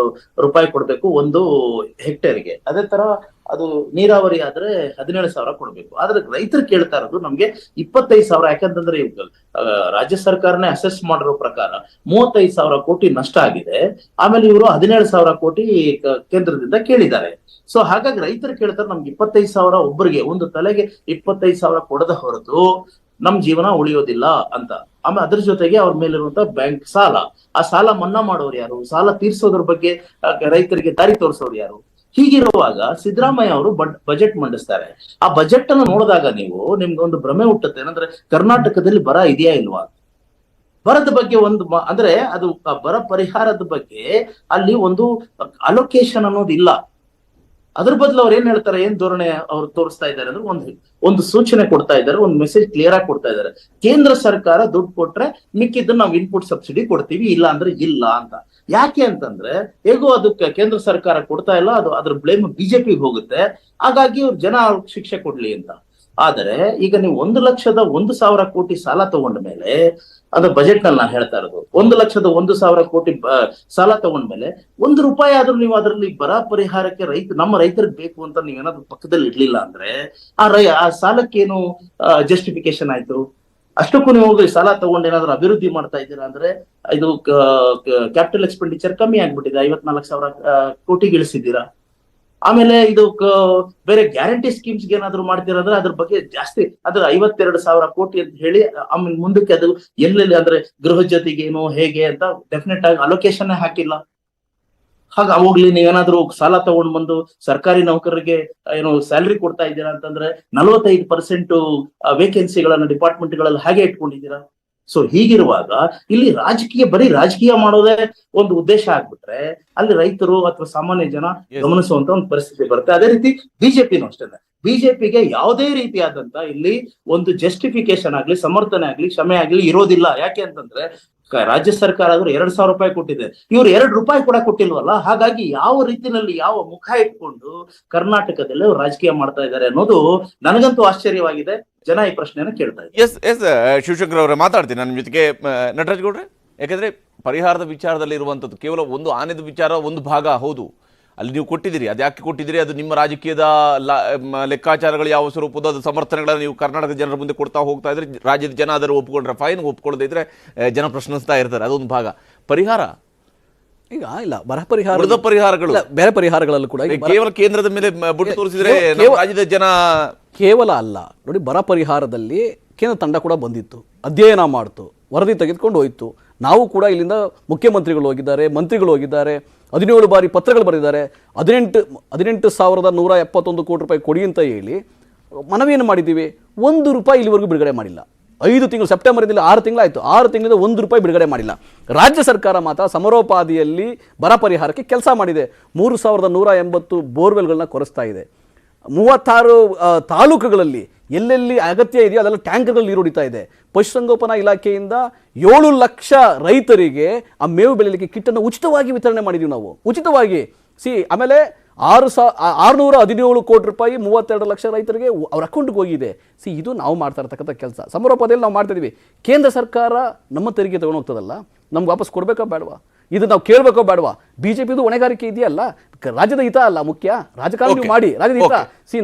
ರೂಪಾಯಿ ಕೊಡ್ಬೇಕು ಒಂದು ಹೆಕ್ಟೇರ್ಗೆ. ಅದೇ ತರ ಅದು ನೀರಾವರಿ ಆದ್ರೆ 17,000 ಕೊಡ್ಬೇಕು. ಆದ್ರೆ ರೈತರು ಕೇಳ್ತಾ ಇರೋದು ನಮ್ಗೆ 25,000. ಯಾಕಂತಂದ್ರೆ ರಾಜ್ಯ ಸರ್ಕಾರನೇ ಅಸೆಸ್ ಮಾಡಿರೋ ಪ್ರಕಾರ 35,000 ಕೋಟಿ ನಷ್ಟ ಆಗಿದೆ. ಆಮೇಲೆ ಇವರು 17,000 ಕೋಟಿ ಕೇಂದ್ರದಿಂದ ಕೇಳಿದ್ದಾರೆ. ಸೊ ಹಾಗಾಗಿ ರೈತರು ಕೇಳ್ತಾರೆ ನಮ್ಗೆ 25,000 ಒಬ್ಬರಿಗೆ ಒಂದು ತಲೆಗೆ 25,000 ಕೊಡದ ಹೊರತು ನಮ್ ಜೀವನ ಉಳಿಯೋದಿಲ್ಲ ಅಂತ. ಆಮೇಲೆ ಅದ್ರ ಜೊತೆಗೆ ಅವ್ರ ಮೇಲಿರುವಂತ ಬ್ಯಾಂಕ್ ಸಾಲ, ಆ ಸಾಲ ಮನ್ನಾ ಮಾಡೋರು ಯಾರು, ಸಾಲ ತೀರ್ಸೋದ್ರ ಬಗ್ಗೆ ರೈತರಿಗೆ ದಾರಿ ತೋರಿಸೋರು ಯಾರು? ಹೀಗಿರುವಾಗ ಸಿದ್ದರಾಮಯ್ಯ ಅವರು ಬಜೆಟ್ ಮಂಡಿಸ್ತಾರೆ. ಆ ಬಜೆಟ್ ಅನ್ನು ನೋಡಿದಾಗ ನಿಮ್ಗೆ ಒಂದು ಭ್ರಮೆ ಹುಟ್ಟುತ್ತೆ. ಏನಂದ್ರೆ ಕರ್ನಾಟಕದಲ್ಲಿ ಬರ ಇದೆಯಾ ಇಲ್ವಾ, ಬರದ ಬಗ್ಗೆ ಅಂದ್ರೆ ಅದು ಬರ ಪರಿಹಾರದ ಬಗ್ಗೆ ಅಲ್ಲಿ ಒಂದು ಅಲೋಕೇಶನ್ ಅನ್ನೋದು ಇಲ್ಲ. ಅದ್ರ ಬದಲು ಅವ್ರು ಏನ್ ಹೇಳ್ತಾರೆ, ಏನ್ ಧೋರಣೆ ಅವ್ರು ತೋರಿಸ್ತಾ ಇದ್ದಾರೆ ಅಂದ್ರೆ ಒಂದು ಸೂಚನೆ ಕೊಡ್ತಾ ಇದ್ದಾರೆ, ಒಂದು ಮೆಸೇಜ್ ಕ್ಲಿಯರ್ ಆಗಿ ಕೊಡ್ತಾ ಇದ್ದಾರೆ. ಕೇಂದ್ರ ಸರ್ಕಾರ ದುಡ್ಡು ಕೊಟ್ರೆ ಮಿಕ್ಕಿದ್ದನ್ನ ನಾವು ಇನ್ಪುಟ್ ಸಬ್ಸಿಡಿ ಕೊಡ್ತೀವಿ, ಇಲ್ಲ ಅಂದ್ರೆ ಇಲ್ಲ ಅಂತ. ಯಾಕೆ ಅಂತಂದ್ರೆ ಹೇಗೋ ಅದಕ್ಕೆ ಕೇಂದ್ರ ಸರ್ಕಾರ ಕೊಡ್ತಾ ಇಲ್ಲ, ಅದು ಅದ್ರ ಬ್ಲೇಮ್ ಬಿಜೆಪಿಗೆ ಹೋಗುತ್ತೆ. ಹಾಗಾಗಿ ಅವ್ರು ಜನ ಶಿಕ್ಷೆ ಕೊಡ್ಲಿ ಅಂತ. ಆದರೆ ಈಗ ನೀವು 1,01,000 ಕೋಟಿ ಸಾಲ ತಗೊಂಡ ಮೇಲೆ, ಅಂದ್ರೆ ಬಜೆಟ್ ನಲ್ಲಿ ನಾನು ಹೇಳ್ತಾ ಇರೋದು 1,01,000 ಕೋಟಿ ಸಾಲ ತಗೊಂಡ್ಮೇಲೆ ₹1 ಆದ್ರೂ ನೀವು ಅದರಲ್ಲಿ ಬರ ಪರಿಹಾರಕ್ಕೆ ನಮ್ಮ ರೈತರಿಗೆ ಬೇಕು ಅಂತ ನೀವೇನಾದ್ರೂ ಪಕ್ಕದಲ್ಲಿ ಇಡ್ಲಿಲ್ಲ ಅಂದ್ರೆ ಆ ಸಾಲಕ್ಕೇನು ಜಸ್ಟಿಫಿಕೇಶನ್ ಆಯ್ತು? ಅಷ್ಟಕ್ಕೂ ನೀವು ಹೋಗಿ ಸಾಲ ತಗೊಂಡು ಏನಾದ್ರು ಅಭಿವೃದ್ಧಿ ಮಾಡ್ತಾ ಇದ್ದೀರಾ ಅಂದ್ರೆ ಇದು ಕ್ಯಾಪಿಟಲ್ ಎಕ್ಸ್ಪೆಂಡಿಚರ್ ಕಮ್ಮಿ ಆಗ್ಬಿಟ್ಟಿದೆ, 54,000 ಕೋಟಿಗೆ ಇಳಿಸಿದ್ದೀರಾ. ಆಮೇಲೆ ಇದು ಬೇರೆ ಗ್ಯಾರಂಟಿ ಸ್ಕೀಮ್ಸ್ ಏನಾದ್ರು ಮಾಡ್ತಿರೋದ್ರೆ ಅದ್ರ ಬಗ್ಗೆ ಜಾಸ್ತಿ, ಅದ್ರ 52,000 ಕೋಟಿ ಅಂತ ಹೇಳಿ ಆಮೇಲೆ ಮುಂದಕ್ಕೆ ಅದು ಎಲ್ಲೆಲ್ಲಿ ಅಂದ್ರೆ ಗೃಹ ಜೊತೆಗೇನು ಹೇಗೆ ಅಂತ ಡೆಫಿನೆಟ್ ಆಗಿ ಅಲೋಕೇಶನ್ ಹಾಕಿಲ್ಲ. ಹಾಗ ಹೋಗ್ಲಿ, ನೀವೇನಾದ್ರು ಸಾಲ ತಗೊಂಡ್ ಬಂದು ಸರ್ಕಾರಿ ನೌಕರರಿಗೆ ಏನು ಸ್ಯಾಲರಿ ಕೊಡ್ತಾ ಇದ್ದೀರಾ ಅಂತಂದ್ರೆ 45% ವೇಕೆನ್ಸಿಗಳನ್ನ ಡಿಪಾರ್ಟ್ಮೆಂಟ್ಗಳಲ್ಲಿ ಹಾಗೆ ಇಟ್ಕೊಂಡಿದ್ದೀರಾ. ಸೊ ಹೀಗಿರುವಾಗ ಇಲ್ಲಿ ಬರೀ ರಾಜಕೀಯ ಮಾಡೋದೇ ಒಂದು ಉದ್ದೇಶ ಆಗ್ಬಿಟ್ರೆ ಅಲ್ಲಿ ರೈತರು ಅಥವಾ ಸಾಮಾನ್ಯ ಜನ ಗಮನಿಸುವಂತ ಒಂದು ಪರಿಸ್ಥಿತಿ ಬರುತ್ತೆ. ಅದೇ ರೀತಿ ಬಿಜೆಪಿನೂ ಅಷ್ಟೇ. ಬಿಜೆಪಿಗೆ ಯಾವುದೇ ರೀತಿಯಾದಂತ ಇಲ್ಲಿ ಒಂದು ಜಸ್ಟಿಫಿಕೇಶನ್ ಆಗ್ಲಿ, ಸಮರ್ಥನೆ ಆಗ್ಲಿ, ಕ್ಷಮೆ ಆಗ್ಲಿ ಇರೋದಿಲ್ಲ. ಯಾಕೆ ಅಂತಂದ್ರೆ ರಾಜ್ಯ ಸರ್ಕಾರ ಆದ್ರೂ 2,000 ರೂಪಾಯಿ ಕೊಟ್ಟಿದೆ, ಇವ್ರು ₹2 ಕೂಡ ಕೊಟ್ಟಿಲ್ವಲ್ಲ. ಹಾಗಾಗಿ ಯಾವ ರೀತಿನಲ್ಲಿ ಯಾವ ಮುಖ ಇಟ್ಕೊಂಡು ಕರ್ನಾಟಕದಲ್ಲಿ ರಾಜಕೀಯ ಮಾಡ್ತಾ ಇದ್ದಾರೆ ಅನ್ನೋದು ನನಗಂತೂ ಆಶ್ಚರ್ಯವಾಗಿದೆ. ಜನ ಈ ಪ್ರಶ್ನೆಯನ್ನ ಕೇಳ್ತಾ ಇದ್ದಾರೆ. ಎಸ್ ಶಿವಶಂಕರ್ ಅವರೇ ಮಾತಾಡ್ತೀನಿ ನನ್ನ ಜೊತೆಗೆ. ನಟರಾಜ್ ಗೌಡ್ರೆ, ಯಾಕಂದ್ರೆ ಪರಿಹಾರದ ವಿಚಾರದಲ್ಲಿ ಇರುವಂಥದ್ದು ಕೇವಲ ಒಂದು ಆನೆದ ವಿಚಾರ ಒಂದು ಭಾಗ ಹೌದು, ಅಲ್ಲಿ ನೀವು ಕೊಟ್ಟಿದ್ದೀರಿ. ಅದು ಯಾಕೆ ಕೊಟ್ಟಿದ್ದೀರಿ, ಅದು ನಿಮ್ಮ ರಾಜಕೀಯದ ಲೆಕ್ಕಾಚಾರಗಳು ಯಾವ ಸ್ವರೂಪದ ಅದು ಸಮರ್ಥನೆಗಳನ್ನು ನೀವು ಕರ್ನಾಟಕದ ಜನರ ಮುಂದೆ ಕೊಡ್ತಾ ಹೋಗ್ತಾ ಇದ್ರೆ ರಾಜ್ಯದ ಜನ ಅದರ ಒಪ್ಕೊಂಡ್ರೆ ಫೈನ್, ಒಪ್ಕೊಳ್ಳದೇ ಇದ್ರೆ ಜನ ಪ್ರಶ್ನಿಸ್ತಾ ಇರ್ತಾರೆ. ಅದೊಂದು ಭಾಗ. ಪರಿಹಾರ ಈಗ ಇಲ್ಲ, ಬರ ಪರಿಹಾರ, ಉಳಿದ ಪರಿಹಾರಗಳು ಬೇರೆ ಪರಿಹಾರಗಳಲ್ಲೂ ಕೂಡ ಕೇವಲ ಕೇಂದ್ರದ ಮೇಲೆ ಬಿಟ್ಟು ತೋರಿಸಿದ್ರೆ ರಾಜ್ಯದ ಜನ ಕೇವಲ ಅಲ್ಲ ನೋಡಿ. ಬರ ಪರಿಹಾರದಲ್ಲಿ ಕೇಂದ್ರ ತಂಡ ಕೂಡ ಬಂದಿತ್ತು, ಅಧ್ಯಯನ ಮಾಡ್ತು, ವರದಿ ತೆಗೆದುಕೊಂಡು ಹೋಯ್ತು. ನಾವು ಕೂಡ ಇಲ್ಲಿಂದ ಮುಖ್ಯಮಂತ್ರಿಗಳು ಹೋಗಿದ್ದಾರೆ, ಮಂತ್ರಿಗಳು ಹೋಗಿದ್ದಾರೆ, 17 ಬಾರಿ ಪತ್ರಗಳು ಬರೆದಿದ್ದಾರೆ. 18,171 ಕೋಟಿ ರೂಪಾಯಿ ಕೊಡಿ ಅಂತ ಹೇಳಿ ಮನವಿಯನ್ನು ಮಾಡಿದ್ದೀವಿ. ₹1 ಇಲ್ಲಿವರೆಗೂ ಬಿಡುಗಡೆ ಮಾಡಿಲ್ಲ. 5 ತಿಂಗಳು, ಸೆಪ್ಟೆಂಬರ್ನಲ್ಲಿ 6 ತಿಂಗಳಾಯಿತು, 6 ತಿಂಗಳಿಂದ ₹1 ಬಿಡುಗಡೆ ಮಾಡಿಲ್ಲ. ರಾಜ್ಯ ಸರ್ಕಾರ ಮಾತ್ರ ಸಮರೋಪಾದಿಯಲ್ಲಿ ಬರ ಪರಿಹಾರಕ್ಕೆ ಕೆಲಸ ಮಾಡಿದೆ. 3,180 ಬೋರ್ವೆಲ್ಗಳನ್ನ ಕೊರೆಸ್ತಾ ಇದೆ. 36 ತಾಲೂಕುಗಳಲ್ಲಿ ಎಲ್ಲೆಲ್ಲಿ ಅಗತ್ಯ ಇದೆಯೋ ಅದೆಲ್ಲ ಟ್ಯಾಂಕರ್ಗಳು ನೀರು ಹೊಡಿತಾ ಇದೆ. ಪಶುಸಂಗೋಪನಾ ಇಲಾಖೆಯಿಂದ 7 ಲಕ್ಷ ರೈತರಿಗೆ ಆ ಮೇವು ಬೆಳೆಯಲಿಕ್ಕೆ ಕಿಟ್ಟನ್ನು ಉಚಿತವಾಗಿ ವಿತರಣೆ ಮಾಡಿದ್ದೀವಿ ನಾವು, ಉಚಿತವಾಗಿ. ಆಮೇಲೆ 617 ಕೋಟಿ ರೂಪಾಯಿ 32 ಲಕ್ಷ ರೈತರಿಗೆ ಅವ್ರ ಅಕೌಂಟ್ಗೆ ಹೋಗಿದೆ. ಇದು ನಾವು ಮಾಡ್ತಾ ಇರ್ತಕ್ಕಂಥ ಕೆಲಸ. ಸಮರೋಪಾದಿಯಲ್ಲಿ ನಾವು ಮಾಡ್ತಾ ಇದೀವಿ. ಕೇಂದ್ರ ಸರ್ಕಾರ ನಮ್ಮ ತೆರಿಗೆ ತಗೊಂಡು ಹೋಗ್ತದಲ್ಲ, ನಮ್ಗೆ ವಾಪಸ್ ಕೊಡಬೇಕಾ ಬೇಡವಾ? ಇದು ನಾವು ಕೇಳಬೇಕೋ ಬೇಡವಾ? ಬಿಜೆಪಿದು ಹೊಣೆಗಾರಿಕೆ ಇದೆಯಲ್ಲ, ರಾಜ್ಯದ ಹಿತ ಅಲ್ಲ ಮುಖ್ಯ, ರಾಜಕಾರಣ ನೀವು ಮಾಡಿ, ರಾಜ್ಯದ ಹಿತ.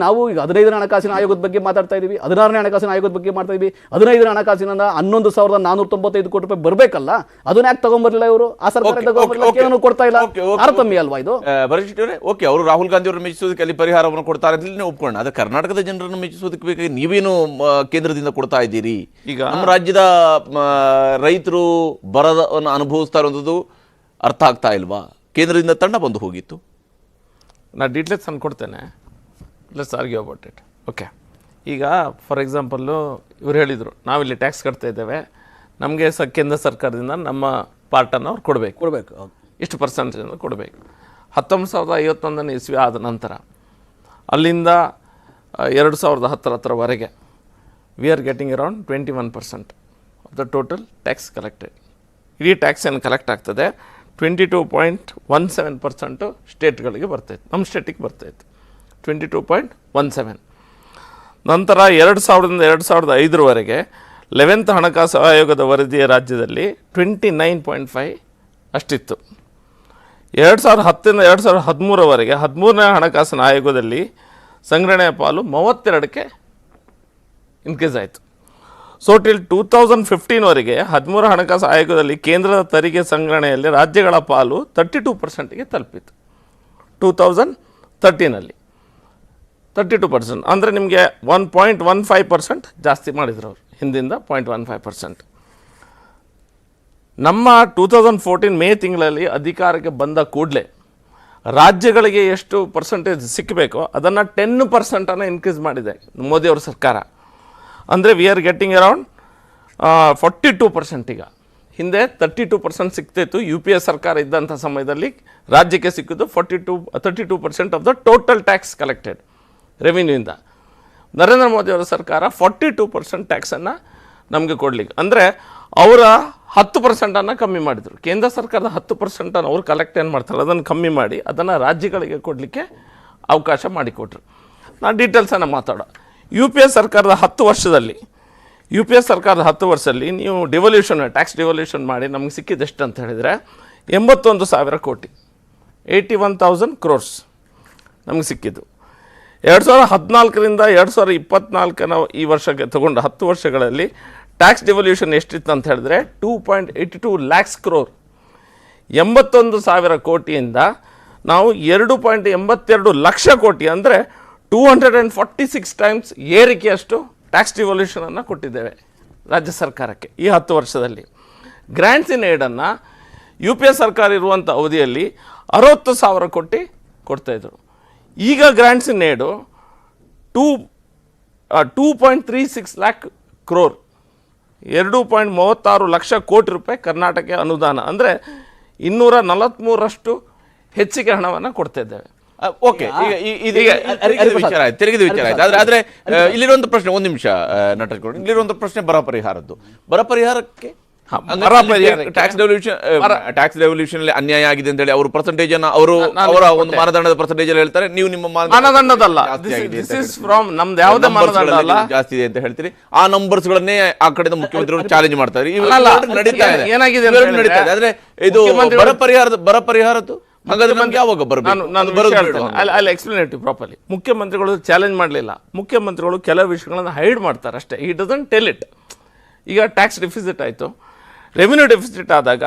ನಾವು ಈಗ 15ನೇ ಹಣಕಾಸಿನ ಆಯೋಗದ ಬಗ್ಗೆ ಮಾತಾಡ್ತಾ ಇದೀವಿ, 16ನೇ ಹಣಕಾಸಿನ ಆಯೋಗದ ಬಗ್ಗೆ ಮಾಡ್ತಾ ಇದೀವಿ. 15ನೇ ಹಣಕಾಸಿನ 11,495 ಕೋಟಿ ರೂಪಾಯಿ ಬರಬೇಕಲ್ಲ, ಅದನ್ನ ಯಾಕೆ ತಗೊಂಡ್ಬರ್ಲಿಲ್ಲ ಇವರು? ಆ ಸರ್ಕಾರ ತಗೊಂಡ್ಬರ್ಲಿಲ್ಲ, ಕೊಡ್ತಾ ಇಲ್ಲ, ತಾರತಮ್ಯ ಅಲ್ವಾ ಇದು? ಓಕೆ, ಅವರು ರಾಹುಲ್ ಗಾಂಧಿ ಅವರನ್ನು ಮೆಚ್ಚಿಸೋದಕ್ಕೆ ಅಲ್ಲಿ ಪರಿಹಾರವನ್ನು ಕೊಡ್ತಾರೆ ಅಂತ ಒಪ್ಕೊಳ್ಳೋಣ. ಆದ್ರೆ ಕರ್ನಾಟಕದ ಜನರನ್ನು ಮೆಚ್ಚಿಸೋದಕ್ಕೆ ಬೇಕಾಗಿ ನೀವೇನು ಕೇಂದ್ರದಿಂದ ಕೊಡ್ತಾ ಇದ್ದೀರಿ? ಈಗ ನಮ್ಮ ರಾಜ್ಯದ ರೈತರು ಬರವನ್ನು ಅನುಭವಿಸ್ತಾ ಇರೋದು ಅರ್ಥ ಆಗ್ತಾ ಇಲ್ವಾ? ಕೇಂದ್ರದಿಂದ ತಂಡ ಬಂದು ಹೋಗಿತ್ತು. ನಾನು ಡೀಟೇಲ್ಸ್ ಕೊಡ್ತೇನೆ, let's argue about it. Okay, ಈಗ ಫಾರ್ ಎಕ್ಸಾಂಪಲ್ಲು ಇವ್ರು ಹೇಳಿದರು ನಾವಿಲ್ಲಿ ಟ್ಯಾಕ್ಸ್ ಕಟ್ತಾ ಇದ್ದೇವೆ, ನಮಗೆ ಕೇಂದ್ರ ಸರ್ಕಾರದಿಂದ ನಮ್ಮ ಪಾರ್ಟನ್ನು ಅವ್ರು ಕೊಡಬೇಕು, ಇಷ್ಟು ಪರ್ಸೆಂಟೇಜ್ ಕೊಡಬೇಕು. 1951ನೇ ಇಸ್ವಿ ಆದ ನಂತರ ಅಲ್ಲಿಂದ 2010 we are getting around 21% of the total tax collected. ಇಡೀ ಟ್ಯಾಕ್ಸ್ ಏನು ಕಲೆಕ್ಟ್ ಆಗ್ತದೆ 22.17% ಸ್ಟೇಟ್ಗಳಿಗೆ ಬರ್ತಾಯಿತ್ತು, ನಮ್ಮ ಸ್ಟೇಟಿಗೆ ಬರ್ತಾಯಿತ್ತು 22.17. ನಂತರ 2000ರಿಂದ 2005 11th ಹಣಕಾಸು ಆಯೋಗದ ವರದಿಯ ರಾಜ್ಯದಲ್ಲಿ 29.5 ಅಷ್ಟಿತ್ತು. 2010ರಿಂದ 2013 13ನೇ ಹಣಕಾಸಿನ ಆಯೋಗದಲ್ಲಿ ಸಂಗ್ರಹಣೆಯ ಪಾಲು 32ಕ್ಕೆ ಇನ್ಕ್ರೀಸ್ ಆಯಿತು. ಸೊ ಟಿಲ್ 2015 13 ಹಣಕಾಸು ಆಯೋಗದಲ್ಲಿ ಕೇಂದ್ರದ ತೆರಿಗೆ ಸಂಗ್ರಹಣೆಯಲ್ಲಿ ರಾಜ್ಯಗಳ ಪಾಲು 32%ಗೆ ತಲುಪಿತು. 2013 32%, ಅಂದರೆ ನಿಮಗೆ 1.15% ಜಾಸ್ತಿ ಮಾಡಿದ್ರು ಅವರು, ಹಿಂದಿಂದ 0.15%. ನಮ್ಮ 2014 ಮೇ ತಿಂಗಳಲ್ಲಿ ಅಧಿಕಾರಕ್ಕೆ ಬಂದ ಕೂಡಲೇ ರಾಜ್ಯಗಳಿಗೆ ಎಷ್ಟು ಪರ್ಸೆಂಟೇಜ್ ಸಿಕ್ಕಬೇಕೋ ಅದನ್ನು 10% ಇನ್ಕ್ರೀಸ್ ಮಾಡಿದೆ ಮೋದಿಯವರ ಸರ್ಕಾರ. ಅಂದರೆ ವಿ ಆರ್ ಗೆಟ್ಟಿಂಗ್ ಅರೌಂಡ್ 42%. ಈಗ ಹಿಂದೆ 32% ಸಿಗ್ತಿತ್ತು, UPA ಸರ್ಕಾರ ಇದ್ದಂಥ ಸಮಯದಲ್ಲಿ ರಾಜ್ಯಕ್ಕೆ ಸಿಕ್ಕಿದ್ದು 32% of the total tax collected ರೆವಿನ್ಯೂಯಿಂದ. ನರೇಂದ್ರ ಮೋದಿಯವರ ಸರ್ಕಾರ 42% ಟ್ಯಾಕ್ಸನ್ನು ನಮಗೆ ಕೊಡಲಿಕ್ಕೆ, ಅಂದರೆ ಅವರ 10%ಅನ್ನು ಕಮ್ಮಿ ಮಾಡಿದರು. ಕೇಂದ್ರ ಸರ್ಕಾರದ 10% ಅವ್ರು ಕಲೆಕ್ಟ್ ಏನು ಮಾಡ್ತಾರೆ ಅದನ್ನು ಕಮ್ಮಿ ಮಾಡಿ ಅದನ್ನು ರಾಜ್ಯಗಳಿಗೆ ಕೊಡಲಿಕ್ಕೆ ಅವಕಾಶ ಮಾಡಿಕೊಟ್ರು. ನಾನು ಡೀಟೇಲ್ಸನ್ನು ಮಾತಾಡೋ. UPA ಸರ್ಕಾರದ 10 ವರ್ಷದಲ್ಲಿ ನೀವು ಡಿವಲ್ಯೂಷನ್ ಟ್ಯಾಕ್ಸ್ ಡಿವಲ್ಯೂಷನ್ ಮಾಡಿ ನಮಗೆ ಸಿಕ್ಕಿದೆಷ್ಟು ಅಂತ ಹೇಳಿದರೆ 81,000 ಕೋಟಿ, 81,000 crores ನಮಗೆ ಸಿಕ್ಕಿದ್ದು. 2014ರಿಂದ 2024 ಈ ವರ್ಷಕ್ಕೆ ತಗೊಂಡು 10 ವರ್ಷಗಳಲ್ಲಿ ಟ್ಯಾಕ್ಸ್ ಡಿವಲ್ಯೂಷನ್ ಎಷ್ಟಿತ್ತು ಅಂತ ಹೇಳಿದ್ರೆ 2.82 lakhs crore. 81,000 ಕೋಟಿಯಿಂದ ನಾವು 2.82 ಲಕ್ಷ ಕೋಟಿ, ಅಂದರೆ 246 times ಏರಿಕೆಯಷ್ಟು ಟ್ಯಾಕ್ಸ್ ಡಿವಲ್ಯೂಷನನ್ನು ಕೊಟ್ಟಿದ್ದೇವೆ ರಾಜ್ಯ ಸರ್ಕಾರಕ್ಕೆ ಈ 10 ವರ್ಷದಲ್ಲಿ. ಗ್ರ್ಯಾಂಟ್ಸ್ ಇನ್ ಏಡನ್ನು UPA ಸರ್ಕಾರ ಇರುವಂಥ ಅವಧಿಯಲ್ಲಿ 60,000 ಕೋಟಿ ಕೊಡ್ತಾಯಿದ್ರು. ಈಗ ಗ್ರ್ಯಾಂಟ್ಸ್ ಇನ್ ಏಡು 2.36 lakh crore, 2.36 ಲಕ್ಷ ಕೋಟಿ ರೂಪಾಯಿ ಕರ್ನಾಟಕ ಅನುದಾನ, ಅಂದರೆ 243ರಷ್ಟು ಹೆಚ್ಚಿಗೆ ಹಣವನ್ನು ಕೊಡ್ತಾ ಇದ್ದೇವೆ. ಓಕೆ, ತೆರಿಗೆದ ವಿಚಾರ ಆಯ್ತು. ಆದ್ರೆ ಇಲ್ಲಿರುವಂತ ಪ್ರಶ್ನೆ, ಒಂದು ನಿಮಿಷ ನಟರಾಜ್, ಇಲ್ಲಿರುವಂತ ಪ್ರಶ್ನೆ ಬರ ಪರಿಹಾರದ್ದು. ಬರ ಪರಿಹಾರಕ್ಕೆ ಟ್ಯಾಕ್ಸ್ ಡೆವಲ್ಯೂಷನ್ ಅಲ್ಲಿ ಅನ್ಯಾಯ ಆಗಿದೆ ಅಂತ ಹೇಳಿ ಅವರು ಪರ್ಸೆಂಟೇಜ್ ಅನ್ನ ಅವರ ಒಂದು ಮಾನದಂಡದ ಪರ್ಸೆಂಟೇಜ್ ಅಲ್ಲಿ ಹೇಳ್ತಾರೆ, ನೀವು ನಿಮ್ಮ ಮಾನದಂಡದಲ್ಲ ನಮ್ದು ಯಾವುದೇ ಮಾನದಂಡ ಅಲ್ಲ ಜಾಸ್ತಿ ಇದೆ ಅಂತ ಹೇಳ್ತೀರಿ. ಆ ನಂಬರ್ಸ್ ಗಳನ್ನೇ ಆ ಕಡೆಯಿಂದ ಮುಖ್ಯಮಂತ್ರಿಗಳು ಚಾಲೆಂಜ್ ಮಾಡ್ತಾರೆ. ಏನಾಗಿದೆ ಆದ್ರೆ ಇದು ಬರ ಪರಿಹಾರದ್ದು ಯಾವಾಗ ಪ್ರಾಪರ್ಲಿ ಮುಖ್ಯಮಂತ್ರಿಗಳು ಚಾಲೆಂಜ್ ಮಾಡಲಿಲ್ಲ. ಮುಖ್ಯಮಂತ್ರಿಗಳು ಕೆಲವು ವಿಷಯಗಳನ್ನು ಹೈಡ್ ಮಾಡ್ತಾರೆ ಅಷ್ಟೇ. ಈ ಡಸಂಟ್ ಟೆಲ್ ಇಟ್. ಈಗ ಟ್ಯಾಕ್ಸ್ ಡೆಫಿಸಿಟ್ ಆಯಿತು, ರೆವಿನ್ಯೂ ಡೆಫಿಸಿಟ್ ಆದಾಗ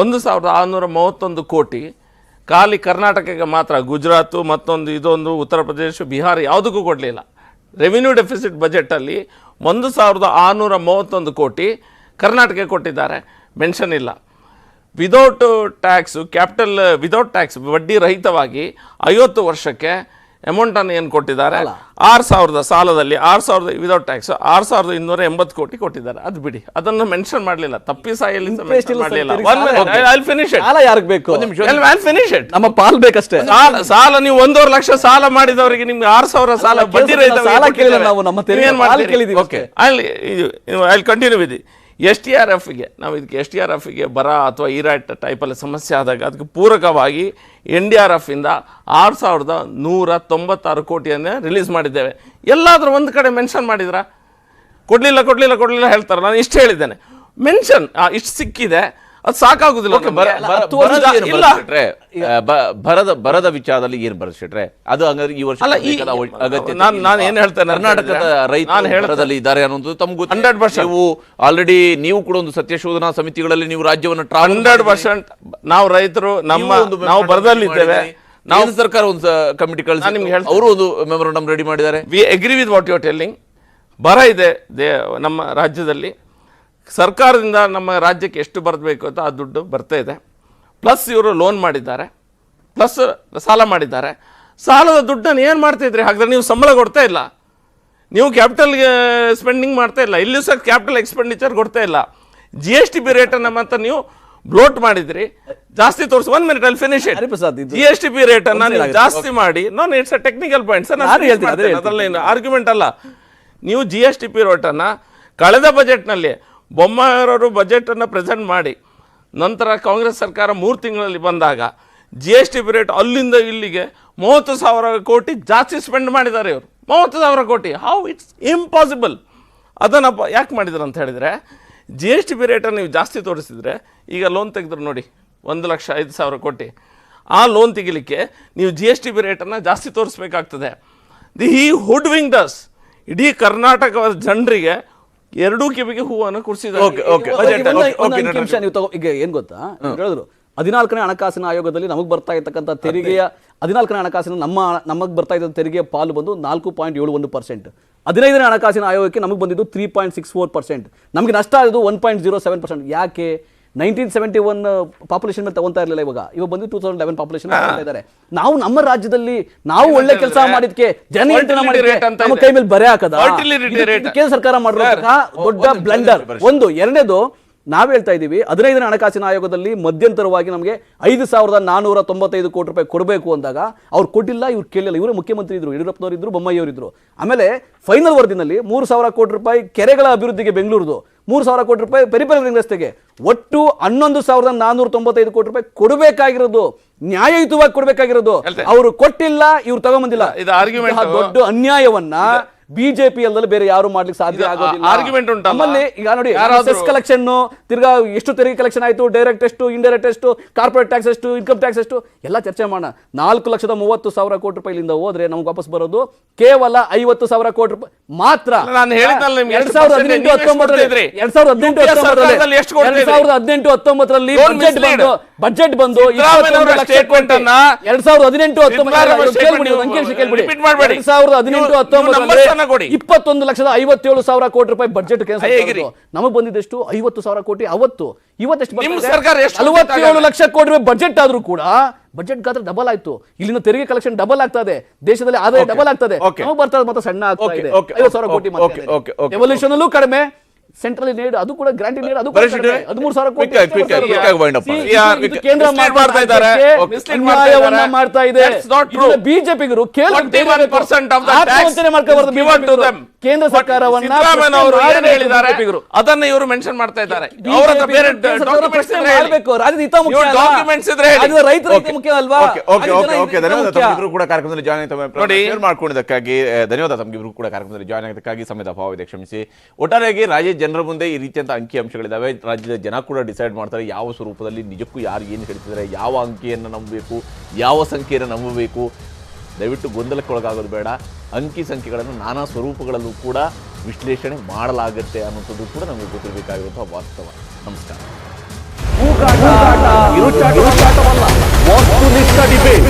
1,631 ಕೋಟಿ ಖಾಲಿ ಕರ್ನಾಟಕಕ್ಕೆ ಮಾತ್ರ, ಗುಜರಾತು ಮತ್ತೊಂದು ಇದೊಂದು ಉತ್ತರ ಪ್ರದೇಶ ಬಿಹಾರ ಯಾವುದಕ್ಕೂ ಕೊಡಲಿಲ್ಲ. ರೆವಿನ್ಯೂ ಡೆಫಿಸಿಟ್ ಬಜೆಟಲ್ಲಿ 1,631 ಕೋಟಿ ಕರ್ನಾಟಕಕ್ಕೆ ಕೊಟ್ಟಿದ್ದಾರೆ, ಮೆನ್ಷನ್ ಇಲ್ಲ. Without tax capital without tax ಬಡ್ಡಿ ರಹಿತವಾಗಿ 50 ವರ್ಷಕ್ಕೆ ಅಮೌಂಟನ್ನು ಏನು ಕೊಟ್ಟಿದ್ದಾರೆ, 6,000 ಸಾಲದಲ್ಲಿ 6,000 ವಿದೌಟ್ ಟ್ಯಾಕ್ಸ್ 6,280 ಕೋಟಿ ಕೊಟ್ಟಿದ್ದಾರೆ. ಅದು ಬಿಡಿ, ಅದನ್ನು ಮೆನ್ಷನ್ ಮಾಡಲಿಲ್ಲ, ತಪ್ಪಿಸಾಯಲ್ಲಿ ನಮ್ಮ ಪಾಲ್ ಬೇಕಷ್ಟೇ. ಸಾಲ ನೀವು 1.5 ಲಕ್ಷ ಸಾಲ ಮಾಡಿದವರಿಗೆ ನಿಮ್ಗೆ 6,000 ಸಾಲ ಬಡ್ಡಿ ರಹಿತ ಕಂಟಿನ್ಯೂ ವಿಧಿ. STRFಗೆ ನಾವು ಇದಕ್ಕೆ STRFಗೆ ಬರ ಅಥವಾ ಈರಾಟ್ ಟೈಪಲ್ಲಿ ಸಮಸ್ಯೆ ಆದಾಗ ಅದಕ್ಕೆ ಪೂರಕವಾಗಿ NDRFಯಿಂದ 6,196 ಕೋಟಿಯನ್ನು ರಿಲೀಸ್ ಮಾಡಿದ್ದೇವೆ. ಎಲ್ಲಾದರೂ ಒಂದು ಕಡೆ ಮೆನ್ಷನ್ ಮಾಡಿದ್ರ? ಕೊಡಲಿಲ್ಲ ಹೇಳ್ತಾರೆ. ನಾನು ಇಷ್ಟು ಹೇಳಿದ್ದೇನೆ, ಮೆನ್ಷನ್ ಇಷ್ಟು ಸಿಕ್ಕಿದೆ ಅದು ಸಾಕಾಗುದಿಲ್ಲ ಓಕೆ, ನಮ್ಗೆ. ಬರದ ಏನು ಇಲ್ಲ. ಬರ್ಸಿಟ್ರೆ? ಬರದ ವಿಚಾರದಲ್ಲಿ ಏನ್ ಬರ್ಸಿಟ್ರೆ ಅದು ಹಂಗಾದ್ರೆ ಈ ವರ್ಷ ಅಲ್ಲ, ಬೇಕಾದ ಅಗತ್ಯತೆ ನಾನು ಇಲ್ವಾ? ಏನ್ ಹೇಳ್ತೇನೆ ಅಂತ ಕರ್ನಾಟಕದ ಹೇಳಿದ್ರೆ, ರೈತರು ನಾನು ಹೇಳ್ತೇನೆ. ಬರದಲ್ಲಿ ಇದ್ದಾರೆ ಅನ್ನೋದು ತಮ್ಗೆ ಗೊತ್ತು. 100%. ನೀವು ಆಲ್ರೆಡಿ ನೀವು ಕೂಡ ಒಂದು ಸತ್ಯಶೋಧನಾ ಸಮಿತಿಗಳಲ್ಲಿ ನೀವು ರಾಜ್ಯವನ್ನು 100% ನಾವು ರೈತರು ನಾವು ಬರದಲ್ಲಿದ್ದೇವೆ. ನಾವು ಸರ್ಕಾರ ಒಂದು ಕಮಿಟಿ ಕಳಿಸಿ ನಿಮ್ಗೆ ಹೇಳ್ತೇನೆ. ಅವರು ಒಂದು ಮೆಮೊರಂಡಮ್ ರೆಡಿ ಮಾಡಿದ್ದಾರೆ. We agree with what you are telling. ಬರ ಇದೆ ನಮ್ಮ ರಾಜ್ಯದಲ್ಲಿ. ಸರ್ಕಾರದಿಂದ ನಮ್ಮ ರಾಜ್ಯಕ್ಕೆ ಎಷ್ಟು ಬರಬೇಕು ಅಂತ ಆ ದುಡ್ಡು ಬರ್ತಾ ಇದೆ. ಪ್ಲಸ್ ಇವರು ಲೋನ್ ಮಾಡಿದ್ದಾರೆ, ಪ್ಲಸ್ ಸಾಲ ಮಾಡಿದ್ದಾರೆ. ಸಾಲದ ದುಡ್ಡನ್ನು ಏನು ಮಾಡ್ತಿದ್ರಿ? ಹಾಗಾದ್ರೆ ನೀವು ಸಂಬಳ ಕೊಡ್ತಾ ಇಲ್ಲ, ನೀವು ಕ್ಯಾಪಿಟಲ್ ಸ್ಪೆಂಡಿಂಗ್ ಮಾಡ್ತಾ ಇಲ್ಲ, ಇಲ್ಲೂ ಸಹ ಕ್ಯಾಪಿಟಲ್ ಎಕ್ಸ್ಪೆಂಡಿಚರ್ ಕೊಡ್ತಾ ಇಲ್ಲ. GSTP ರೇಟನ್ನು ಮಾತ್ರ ನೀವು ಬ್ಲೋಟ್ ಮಾಡಿದ್ರಿ, ಜಾಸ್ತಿ ತೋರಿಸಿ. 1 minute ಅಲ್ಲಿ ಫಿನಿಶ್ ಇಟ್. ಹರಿಪ್ರಸಾದ್, ಇದು GSTP ರೇಟನ್ನು ನೀವು ಜಾಸ್ತಿ ಮಾಡಿ, it's a technical point sir, ಅದರಲ್ಲಿ ಆರ್ಗ್ಯುಮೆಂಟ್ ಅಲ್ಲ. ನೀವು GSTP ರೇಟನ್ನು ಕಳೆದ ಬಜೆಟ್ನಲ್ಲಿ ಬೊಮ್ಮಾಯಿಯವರು ಬಜೆಟನ್ನು ಪ್ರೆಸೆಂಟ್ ಮಾಡಿ ನಂತರ ಕಾಂಗ್ರೆಸ್ ಸರ್ಕಾರ 3 ತಿಂಗಳಲ್ಲಿ ಬಂದಾಗ GSTP ರೇಟ್ ಅಲ್ಲಿಂದ ಇಲ್ಲಿಗೆ 30,000 ಕೋಟಿ ಜಾಸ್ತಿ ಸ್ಪೆಂಡ್ ಮಾಡಿದ್ದಾರೆ ಇವರು. 30,000 ಕೋಟಿ. How it's impossible. ಅದನ್ನು ಯಾಕೆ ಮಾಡಿದ್ರು ಅಂತ ಹೇಳಿದರೆ, GSTP ರೇಟನ್ನು ನೀವು ಜಾಸ್ತಿ ತೋರಿಸಿದ್ರೆ, ಈಗ ಲೋನ್ ತೆಗೆದ್ರು ನೋಡಿ 1,05,000 ಕೋಟಿ. ಆ ಲೋನ್ ತೆಗಿಲಿಕ್ಕೆ ನೀವು GSTP ರೇಟನ್ನು ಜಾಸ್ತಿ ತೋರಿಸ್ಬೇಕಾಗ್ತದೆ. ಈ ಹುಡ್ ವಿಂಗ್ ಡಸ್ ಇಡೀ ಕರ್ನಾಟಕದ ಜನರಿಗೆ ಎರಡೂ ಕಿವಿಗೆ ಹೂವನ್ನು ಕುಡಿಸಿದ್ದಾರೆ. ಈಗ ಏನ್ ಗೊತ್ತಾ ಹೇಳಿದ್ರು, 14ನೇ ಹಣಕಾಸಿನ ಆಯೋಗದಲ್ಲಿ ನಮಗೆ ಬರ್ತಾ ಇರ್ತಕ್ಕಂಥ ತೆರಿಗೆಯ 14ನೇ ಹಣಕಾಸಿನ ನಮಗೆ ಬರ್ತಾ ಇದ್ದ ತೆರಿಗೆಯ ಪಾಲು ಬಂದು 4.71%. 15ನೇ ಹಣಕಾಸಿನ ಆಯೋಗಕ್ಕೆ ನಮಗೆ ಬಂದಿದ್ದು 3.64%. ನಮಗೆ ನಷ್ಟ ಆಗೋದು 1.07%. ಯಾಕೆ? 1971 ಪಾಪ್ಯುಲೇಷನ್ ಮೇಲೆ ತಗೊಂತಾ ಇರಲಿಲ್ಲ, ಇವಾಗ ಬಂದು 2011 ಪಾಪ್ಯುಲೇಷನ್ ತಗೊಂತಾ ಇದ್ದಾರೆ. ನಾವು ನಮ್ಮ ರಾಜ್ಯದಲ್ಲಿ ನಾವು ಒಳ್ಳೆ ಕೆಲಸ ಮಾಡಿದ್ಕೆ ಜನನಿಯಂತ್ರಣ ಮಾಡಿದ್ರೆ ನಮ್ಮ ಕೈ ಮೇಲೆ ಬರೆ ಹಾಕದ ಕೇಂದ್ರ ಸರ್ಕಾರ ಮಾಡಿರೋ ದೊಡ್ಡ ಬ್ಲಂಡರ್ ಒಂದು. ಎರಡನೇದು, ನಾವು ಹೇಳ್ತಾ ಇದ್ದೀವಿ 15ನೇ ಹಣಕಾಸಿನ ಆಯೋಗದಲ್ಲಿ ಮಧ್ಯಂತರವಾಗಿ ನಮಗೆ 5,495 ಕೋಟಿ ರೂಪಾಯಿ ಕೊಡಬೇಕು ಅಂದಾಗ ಅವ್ರು ಕೊಟ್ಟಿಲ್ಲ, ಇವ್ರು ಕೇಳಿಲ್ಲ. ಇವರೇ ಮುಖ್ಯಮಂತ್ರಿ ಇದ್ರು, ಯಡಿಯೂರಪ್ಪನವರು ಇದ್ರು, ಬೊಮ್ಮಾಯಿ ಇದ್ರು. ಆಮೇಲೆ ಫೈನಲ್ ವರದಿನಲ್ಲಿ 3,000 ಕೋಟಿ ರೂಪಾಯಿ ಕೆರೆಗಳ ಅಭಿವೃದ್ಧಿಗೆ ಬೆಂಗಳೂರುದು, 3,000 ಕೋಟಿ ರೂಪಾಯಿ ಪೆರಿಫೆರಲ್ ರಸ್ತೆಗೆ, ಒಟ್ಟು 11,495 ಕೋಟಿ ರೂಪಾಯಿ ಕೊಡಬೇಕಾಗಿರೋದು, ನ್ಯಾಯಯುತವಾಗಿ ಕೊಡಬೇಕಾಗಿರೋದು. ಅವರು ಕೊಟ್ಟಿಲ್ಲ, ಇವ್ರು ತಗೊಂಬಂದಿಲ್ಲ. ದೊಡ್ಡ ಅನ್ಯಾಯವನ್ನ ಬಿಜೆಪಿ ಅಲ್ಲದೆ ಬೇರೆ ಯಾರು ಮಾಡ್ಲಿಕ್ಕೆ ಸಾಧ್ಯ ಆಗೋದಿಲ್ಲ. ಆರ್ಗ್ಯುಮೆಂಟ್ ಉಂಟು. ನಮ್ಮಲ್ಲಿ ಈಗ ನೋಡಿ, ಸೆಸ್ ಕಲೆಕ್ಷನ್ ತಿರ್ಗಾ ಎಷ್ಟು ತೆರಿಗೆ ಕಲೆಕ್ಷನ್ ಆಯ್ತು, ಡೈರೆಕ್ಟ್ ಎಷ್ಟು, ಇಂಡೈರೆಕ್ಟ್ ಎಷ್ಟು, ಕಾರ್ಪೊರೇಟ್ ಟ್ಯಾಕ್ಸ್ ಎಷ್ಟು, ಇನ್ಕಮ್ ಟ್ಯಾಕ್ಸ್ ಎಷ್ಟು, ಎಲ್ಲ ಚರ್ಚೆ ಮಾಡೋಣ. 4,30,000 ಕೋಟಿ ರೂಪಾಯಿ ಇಲ್ಲಿಂದ ಹೋದ್ರೆ ನಮ್ಗೆ ವಾಪಸ್ ಬರೋದು ಕೇವಲ 50,000 ಕೋಟಿ ರೂಪಾಯಿ ಮಾತ್ರ. ನಾನು ಹೇಳಿದ್ನಲ್ಲ ನಿಮ್ಗೆ 2018-19ರಲ್ಲಿ ಬಜೆಟ್ ಬಂದು 21,57,000 ಕೋಟಿ ರೂಪಾಯಿ ಬಜೆಟ್ ನಮಗೆ ಬಂದಿದ್ದೆಷ್ಟು 50,000 ಕೋಟಿ. ಇವತ್ತೆಷ್ಟು 47 ಲಕ್ಷ ಕೋಟಿ ರೂಪಾಯಿ ಬಜೆಟ್ ಆದ್ರೂ ಕೂಡ ಬಜೆಟ್ ಗಾತ್ರ ಡಬಲ್ ಆಯ್ತು. ಇಲ್ಲಿನ ತೆರಿಗೆ ಕಲೆಕ್ಷನ್ ಡಬಲ್ ಆಗ್ತಾ ಇದೆ, ದೇಶದಲ್ಲಿ ಆದಾಯ ಡಬಲ್ ಆಗ್ತದೆ. ನಮಗೆ ಬರ್ತಾ ಮಾತ್ರ ಸಣ್ಣ ಆಗ್ತಾ ಇದೆ. 50,000 ಕೋಟಿ ಎವಲ್ಯೂಷನ್ ಅಲ್ಲೂ ಕಡಿಮೆ. ಸೆಂಟ್ರಲ್ ನೀಡ್ ಅದು ಕೂಡ ಗ್ರಾಂಟಿ ನೀಡ್ ಅದು 13,000 ಕೋಟಿ ಕೇಂದ್ರ ಮಾಡ್ತಾ ಇದೆ. ಬಿಜೆಪಿಗರು ಕೇಂದ್ರ ಸರ್ಕಾರವನ್ನ ಅದನ್ನ ಇವರು ಮೆನ್ಷನ್ ಮಾಡ್ತಾ ಇದ್ದಾರೆ. ರೈತರ ಮುಖ್ಯ ಅಲ್ವಾ? ಕೂಡ ಕಾರ್ಯಕ್ರಮದಲ್ಲಿ ಜಾಯ್ನ್ ಮಾಡ್ಕೊಂಡಿದ್ದಕ್ಕಾಗಿ ಧನ್ಯವಾದ. ತಮಗಿಬ್ರು ಕೂಡ ಕಾರ್ಯಕ್ರಮದಲ್ಲಿ ಜಾಯ್ನ್ ಆಗಿದ್ದಕ್ಕಾಗಿ ಸಮಯದ ಅಭಾವ ಇದೆ, ಕ್ಷಮಿಸಿ. ಒಟ್ಟಾರೆಯಾಗಿ ರಾಜ್ಯ ಜನರ ಮುಂದೆ ಈ ರೀತಿಯಂತ ಅಂಕಿ ಅಂಶಗಳಿದ್ದಾವೆ. ರಾಜ್ಯದ ಜನ ಕೂಡ ಡಿಸೈಡ್ ಮಾಡ್ತಾರೆ ಯಾವ ಸ್ವರೂಪದಲ್ಲಿ ನಿಜಕ್ಕೂ ಯಾರು ಏನು ಹೇಳ್ತಿದ್ದಾರೆ, ಯಾವ ಅಂಕಿಯನ್ನು ನಂಬಬೇಕು, ಯಾವ ಸಂಖ್ಯೆಯನ್ನು ನಂಬಬೇಕು. ದಯವಿಟ್ಟು ಗೊಂದಲಕ್ಕೊಳಗಾಗೋದು ಬೇಡ. ಅಂಕಿ ಸಂಖ್ಯೆಗಳನ್ನು ನಾನಾ ಸ್ವರೂಪಗಳಲ್ಲೂ ಕೂಡ ವಿಶ್ಲೇಷಣೆ ಮಾಡಲಾಗುತ್ತೆ ಅನ್ನೋಂಥದ್ದು ಕೂಡ ನಮಗೆ ಗೊತ್ತಿರಬೇಕಾಗಿರುವಂತಹ ವಾಸ್ತವ. ನಮಸ್ಕಾರ. ಡಿಬೇಟ್